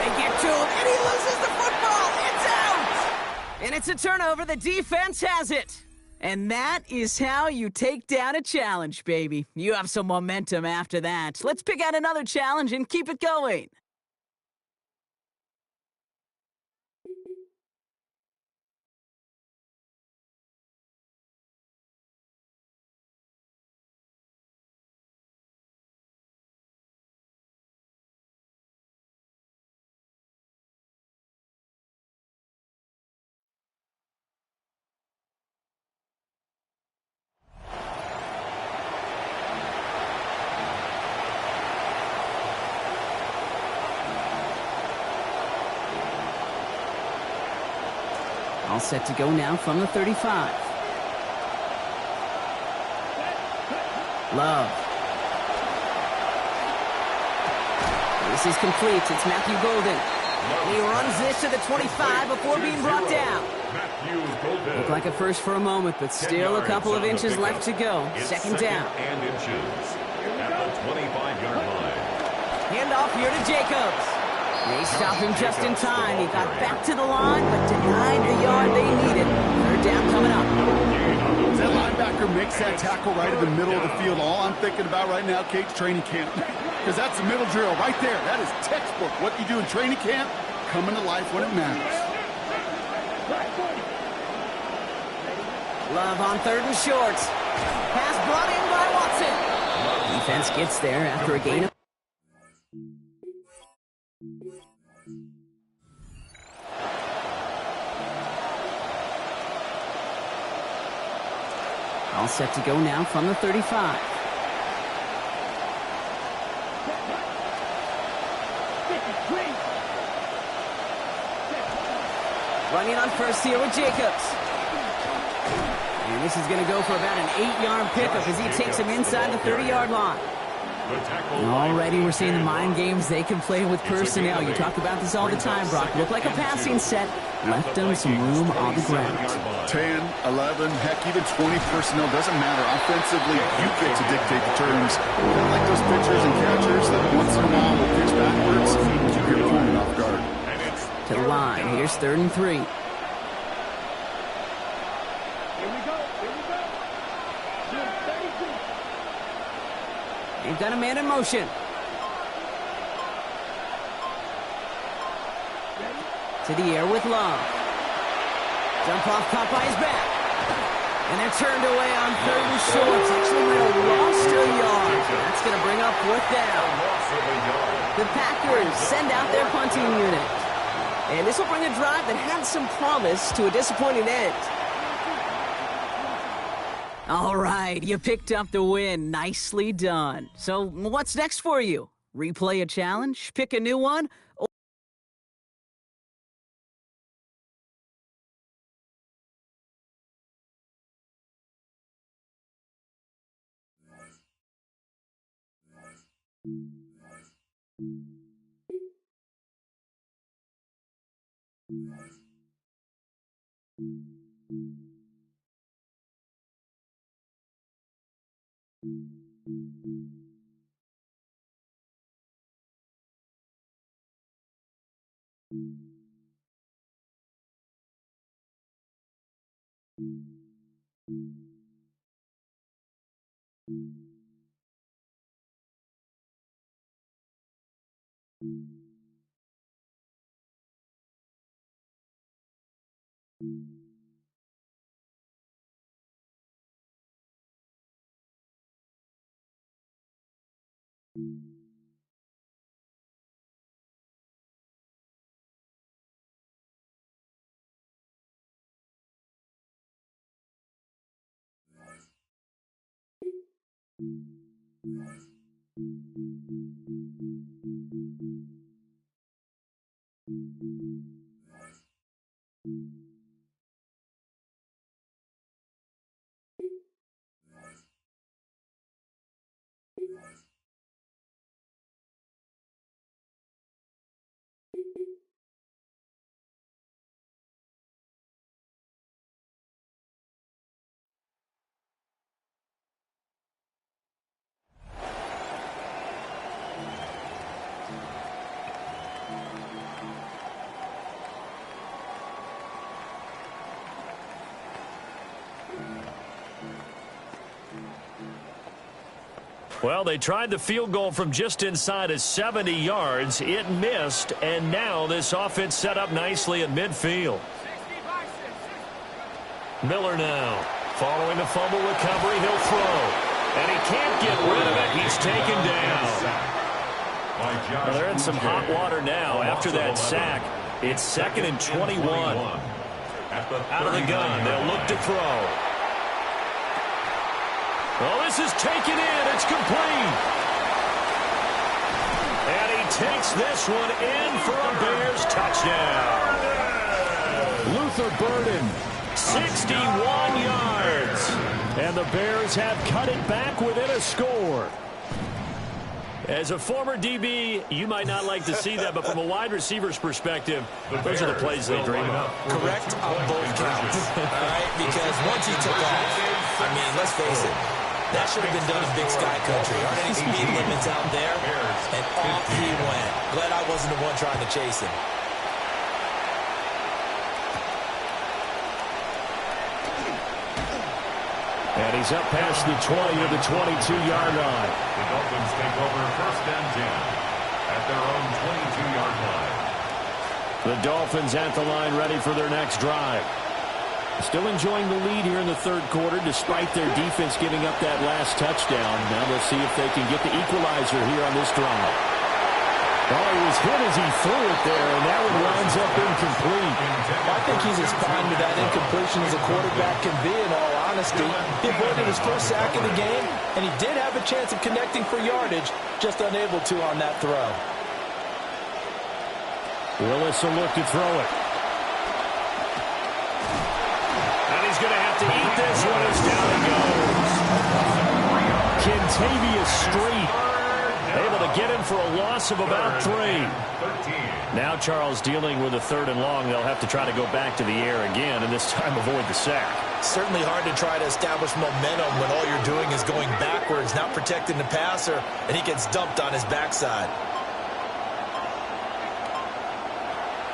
They get to him, and he loses the football. It's out! And it's a turnover. The defense has it. And that is how you take down a challenge, baby. You have some momentum after that. Let's pick out another challenge and keep it going. All set to go now from the 35. Love. This is complete. It's Matthew Golden. He runs this to the 25 before being brought down. Looked like a first for a moment, but still a couple of inches left to go. 2nd down. And inches at the 25-yard line. Handoff here to Jacobs. They stopped him just in time. He got back to the line, but denied the yard they needed. 3rd down coming up. That linebacker makes that tackle right in the middle of the field. All I'm thinking about right now, Kate's training camp. Because that's the middle drill right there. That is textbook. What you do in training camp, coming to life when it matters. Love on 3rd and short. Pass brought in by Watson. Defense gets there after a gain of... All set to go now from the 35. Running on first here with Jacobs. And this is going to go for about an 8-yard pickup as he takes him inside the 30-yard line. Already we're seeing the mind games they can play with personnel. You talk about this all the time, Brock. Looked like a passing set. Left them some room on the ground. 10, 11, heck, even 20 personnel. Doesn't matter. Offensively, you get to dictate the terms. Kind of like those pitchers and catchers that once in a while will pitch backwards and keep your opponent off guard. To the line. Here's 3rd and 3. They've got a man in motion. To the air with Love. Jump off, caught by his back. And they're turned away on 3rd and short. It's actually might have lost a yard. That's going to bring up 4th down. The Packers send out their punting unit. And this will bring a drive that had some promise to a disappointing end. All right, you picked up the win. Nicely done. So what's next for you? Replay a challenge? Pick a new one? Well, they tried the field goal from just inside of 70 yards. It missed, and now this offense set up nicely at midfield. Miller now. Following the fumble recovery, he'll throw. And he can't get rid of it. He's taken down. Well, they're in some hot water now after that sack. It's 2nd and 21. Out of the gun, they'll look to throw. Well, this is taken in. It's complete. And he takes this one in for a Bears touchdown. Luther Burden, 61 yards. and the Bears have cut it back within a score. As a former DB, you might not like to see that, but from a wide receiver's perspective, those are the plays they dream of. Correct on both counts, all right? Because once he took off, I mean, let's face it, that should have been done in Big Sky Country. Aren't any speed limits out there? And off he went. Glad I wasn't the one trying to chase him. And he's up past the 20 to the 22-yard line. The Dolphins take over 1st and 10 at their own 22-yard line. The Dolphins at the line ready for their next drive. Still enjoying the lead here in the third quarter despite their defense giving up that last touchdown. Now they'll see if they can get the equalizer here on this drive. Oh, he was hit as he threw it there, and that one winds up incomplete. I think he's as fine with that incompletion as a quarterback can be, in all honesty. He avoided his first sack of the game, and he did have a chance of connecting for yardage, just unable to on that throw. Willis will look to throw it. And he's going to have to eat this one as Kentavious Street. Able to get him for a loss of about 3. Now Charles dealing with a 3rd and long. They'll have to try to go back to the air again, and this time avoid the sack. Certainly hard to try to establish momentum when all you're doing is going backwards, not protecting the passer, and he gets dumped on his backside.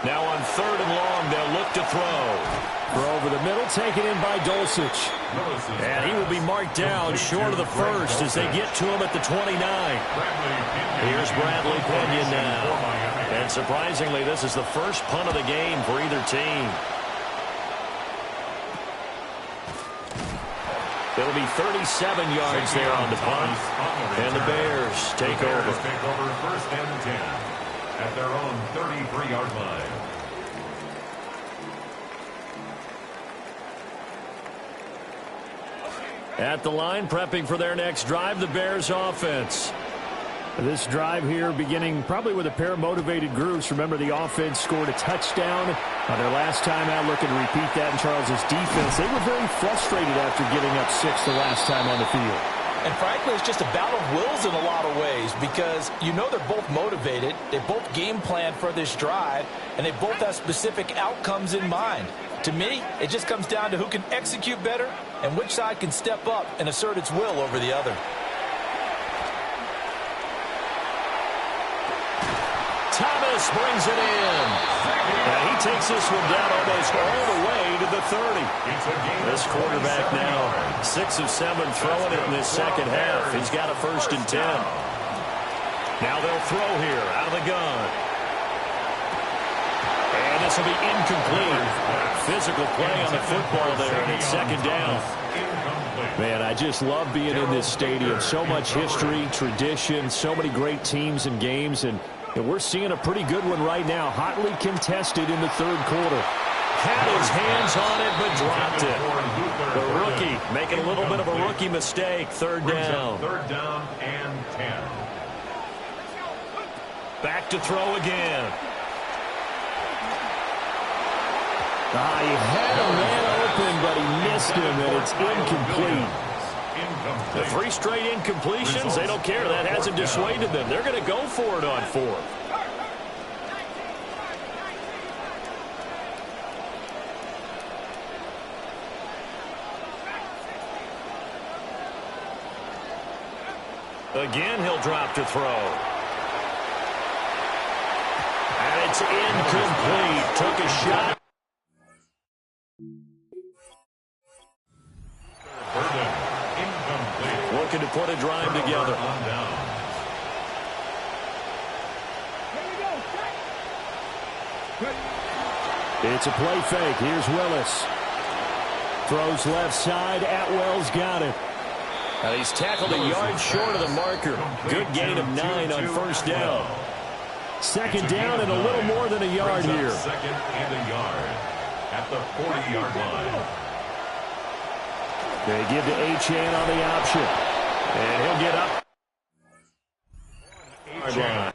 Now on 3rd and long, they'll look to throw. Throw over the middle, taken in by Dulcich. And he will be marked down short of the first as they get to him at the 29. Here's Bradley Pinion now. And surprisingly, this is the first punt of the game for either team. It'll be 37 yards there on the punt. And the Bears take over. First and 10 at their own 33-yard line. At the line, prepping for their next drive, the Bears offense. This drive here beginning probably with a pair of motivated groups. Remember, the offense scored a touchdown on their last time out, looking to repeat that in Charles's defense. They were very frustrated after giving up 6 the last time on the field. And frankly, it's just a battle of wills in a lot of ways because you know they're both motivated, they both game plan for this drive, and they both have specific outcomes in mind. To me, it just comes down to who can execute better and which side can step up and assert its will over the other. Thomas brings it in. And he takes this one down almost all the way to the 30. This quarterback now 6 of 7 throwing it in this second half. He's got a 1st and 10. Now they'll throw here out of the gun. And this will be incomplete. Physical play on the football there, and it's 2nd down. Man, I just love being in this stadium. So much history, tradition, so many great teams and games, and we're seeing a pretty good one right now, hotly contested in the 3rd quarter. Had his hands on it, but dropped it. The rookie making a little bit of a rookie mistake. 3rd down. 3rd down and 10. Back to throw again. He had a man open, but he missed him, and it's incomplete. The 3 straight incompletions, they don't care. That hasn't dissuaded them. They're going to go for it on 4th. Again, he'll drop to throw. And it's incomplete. Took a shot. Looking to put a drive together. It's a play fake. Here's Willis. Throws left side. Atwell's got it. And he's tackled a yard short of the marker. Good gain of 9 on 1st down. 2nd down and a little more than a yard here. 2nd and a yard at the 40-yard line. They give to Achane on the option. And he'll get up. Achane.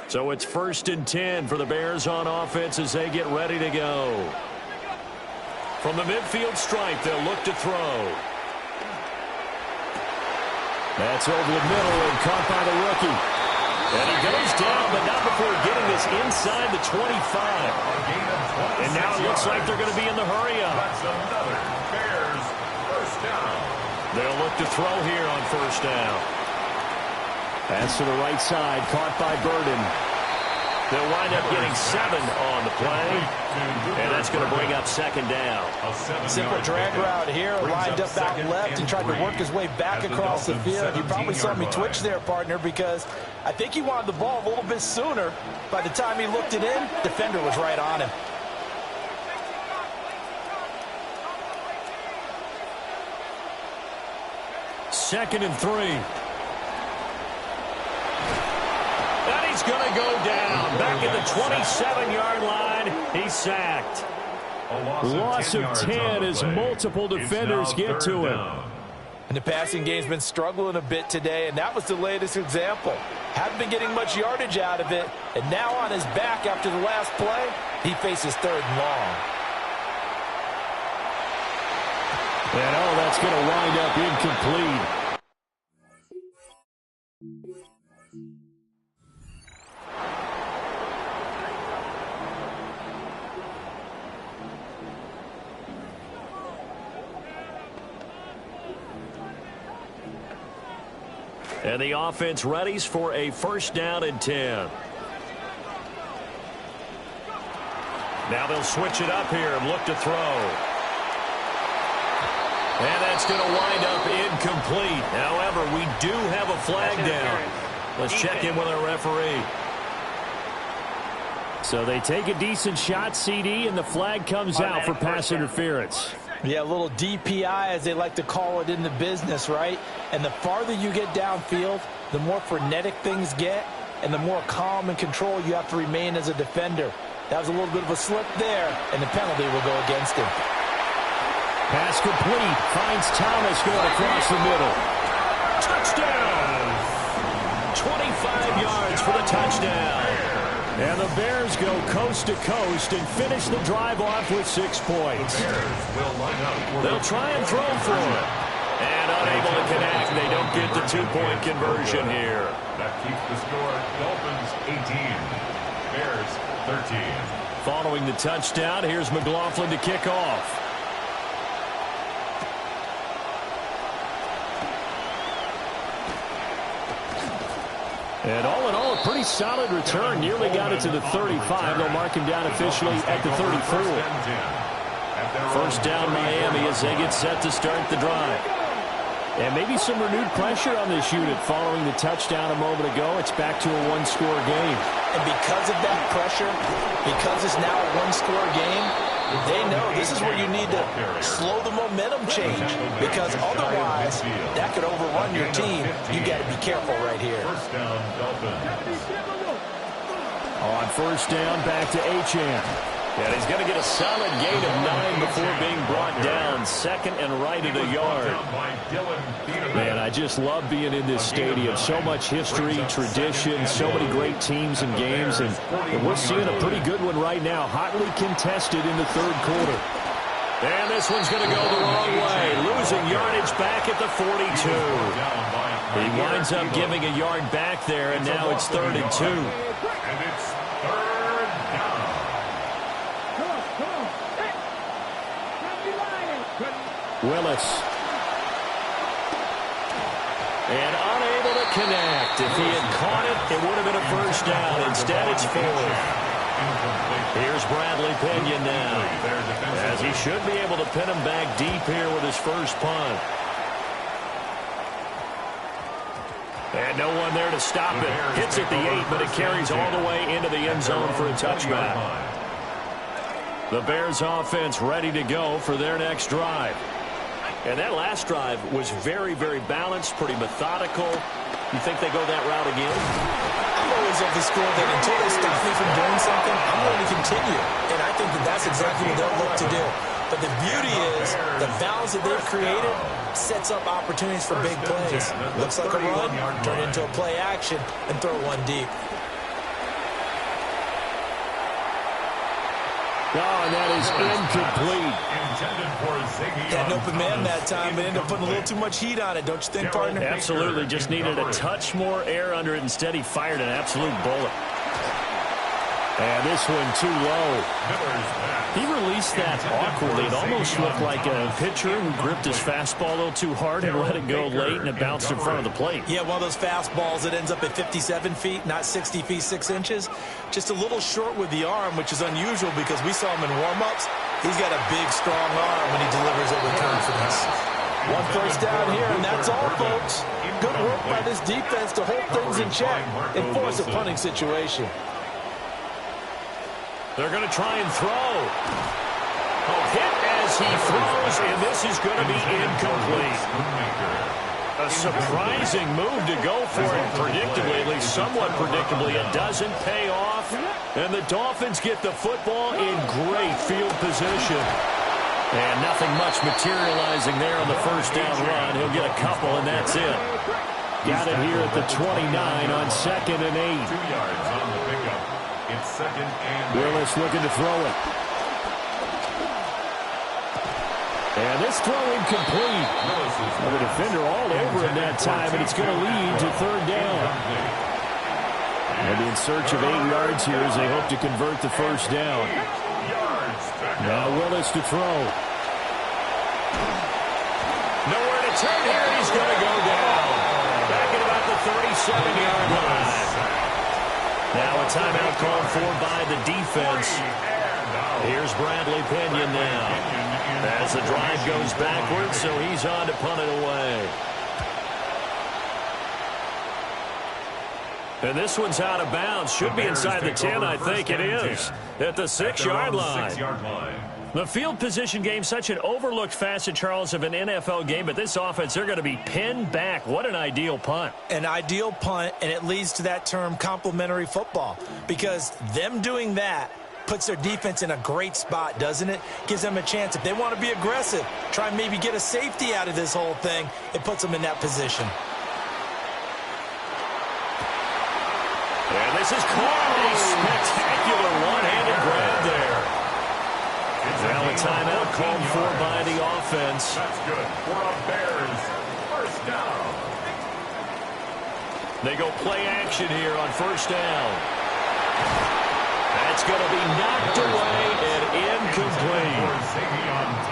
So it's 1st and 10 for the Bears on offense as they get ready to go. From the midfield stripe, they'll look to throw. That's over the middle and caught by the rookie. And he goes down, but not before getting this inside the 25. And now it looks like they're going to be in the hurry-up. That's another Bears 1st down. They'll look to throw here on 1st down. Pass to the right side, caught by Burden. They'll wind up getting 7 on the play. And that's going to bring up 2nd down. Simple drag route here, lined up out left and tried to work his way back across the field. You probably saw me twitch there, partner, because I think he wanted the ball a little bit sooner. By the time he looked it in, defender was right on him. Second and 3. And he's going to go down. Back at the 27-yard line. He's sacked. Loss of 10 as multiple defenders get to him. And the passing game's been struggling a bit today, and that was the latest example. Haven't been getting much yardage out of it, and now on his back after the last play, he faces 3rd and long. And that's going to wind up incomplete. And the offense readies for a 1st down and 10. Now they'll switch it up here and look to throw. And that's going to wind up incomplete. However, we do have a flag down. Let's check in with our referee. So they take a decent shot, CD, and the flag comes out for pass interference. Yeah, a little DPI, as they like to call it in the business, right? And the farther you get downfield, the more frenetic things get, and the more calm and control you have to remain as a defender. That was a little bit of a slip there, and the penalty will go against him. Pass complete. Finds Thomas going across the middle. Touchdown! 25 yards for the touchdown. And the Bears go coast to coast and finish the drive off with 6 points. They'll try and throw for it. And unable to connect. They don't get the 2-point conversion here. That keeps the score Dolphins 18, Bears 13. Following the touchdown, here's McLaughlin to kick off. And all in all, a pretty solid return. Nearly got it to the 35. They'll mark him down officially at the 34. 1st down Miami as they get set to start the drive. And maybe some renewed pressure on this unit following the touchdown a moment ago. It's back to a 1-score game. And because of that pressure, because it's now a 1-score game, they know this is where you need to slow the momentum change, because otherwise that could overrun your team. You got to be careful right here. On 1st down, back to Achane. And he's going to get a solid gain of 9 before being brought down. 2nd and right at a yard. Man, I just love being in this stadium. So much history, tradition, so many great teams and games. And we're seeing a pretty good one right now. Hotly contested in the 3rd quarter. And this one's going to go the wrong way. Losing yardage back at the 42. He winds up giving a yard back there, and now it's 3rd and 2. And it's 3rd down. Willis. And unable to connect. If he had caught it, it would have been a 1st down. Instead, it's 4th. Here's Bradley Pinion now, as he should be able to pin him back deep here with his 1st punt. And no one there to stop it. Hits at the 8, but it carries all the way into the end zone for a touchback. The Bears offense ready to go for their next drive. And that last drive was very, very balanced, pretty methodical. You think they go that route again? I'm always of the school that until they stop me from doing something, I'm going to continue. And I think that that's exactly what they'll look to do. But the beauty is the balance that they've created sets up opportunities for big plays. Looks like a run, turn into a play action, and throw one deep. Oh, and that is incomplete. Had an open man that time, but ended up putting a little too much heat on it, don't you think, partner? Absolutely. Just needed a touch more air under it. Instead, he fired an absolute bullet. And this one too low. He released that awkwardly. It almost looked like a pitcher who gripped his fastball a little too hard and let it go late, and it bounced in front of the plate. Yeah, one of those fastballs that ends up at 57 feet, not 60 feet, 6 inches. Just a little short with the arm, which is unusual because we saw him in warm-ups. He's got a big, strong arm when he delivers it with confidence. 1 first down here, and that's all, folks. Good work by this defense to hold things in check and force a punting situation. They're going to try and throw. Hit as he throws, and this is going to be incomplete. A surprising move to go for it predictably, at least somewhat predictably. It doesn't pay off, and the Dolphins get the football in great field position. And nothing much materializing there on the first down run. He'll get a couple, and that's it. Got it here at the 29 on 2nd and 8. 2 yards on the pickup. It's 2nd and 8. Willis looking to throw it. And this throw incomplete. The defender all over him that time, and it's going to lead to 3rd down. And in search of 8 yards here as they hope to convert the first down. Now Willis to throw. Nowhere to turn here, and he's going to go down. Back at about the 37-yard line. Now a timeout called for by the defense. Here's Bradley Pinion now. As the drive goes backwards, so he's on to punt it away. And this one's out of bounds. Should be inside the 10, I think it is. At the 6-yard line. The field position game, such an overlooked facet, Charles, of an NFL game. But this offense, they're going to be pinned back. What an ideal punt. An ideal punt, and it leads to that term complementary football. Because them doing that puts their defense in a great spot, doesn't it? Gives them a chance. If they want to be aggressive, try and maybe get a safety out of this whole thing, it puts them in that position. And this is caught. A spectacular one-handed grab there. Now a timeout called for by the offense. That's good for a Bears first down. They go play action here on first down. That's going to be knocked away and incomplete.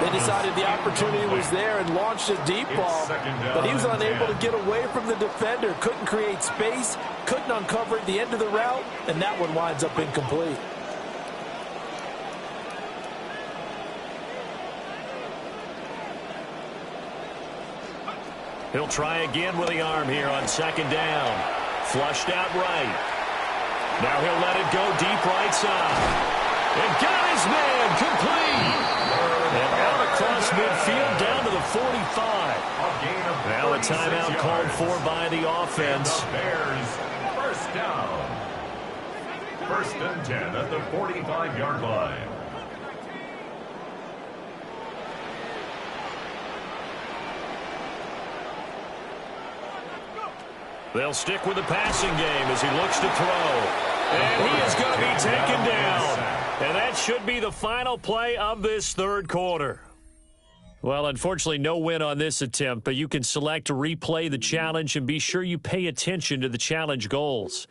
They decided the opportunity was there and launched a deep ball, but he was unable to get away from the defender, couldn't create space, couldn't uncover at the end of the route, and that one winds up incomplete. He'll try again with the arm here on 2nd down. Flushed out right. Now he'll let it go deep right side. And got his man complete. And out across midfield down to the 45. Now a timeout called for by the offense. Bears first down. 1st and 10 at the 45-yard line. They'll stick with the passing game as he looks to throw. And he is going to be taken down. And that should be the final play of this 3rd quarter. Well, unfortunately, no win on this attempt, but you can select to replay the challenge and be sure you pay attention to the challenge goals.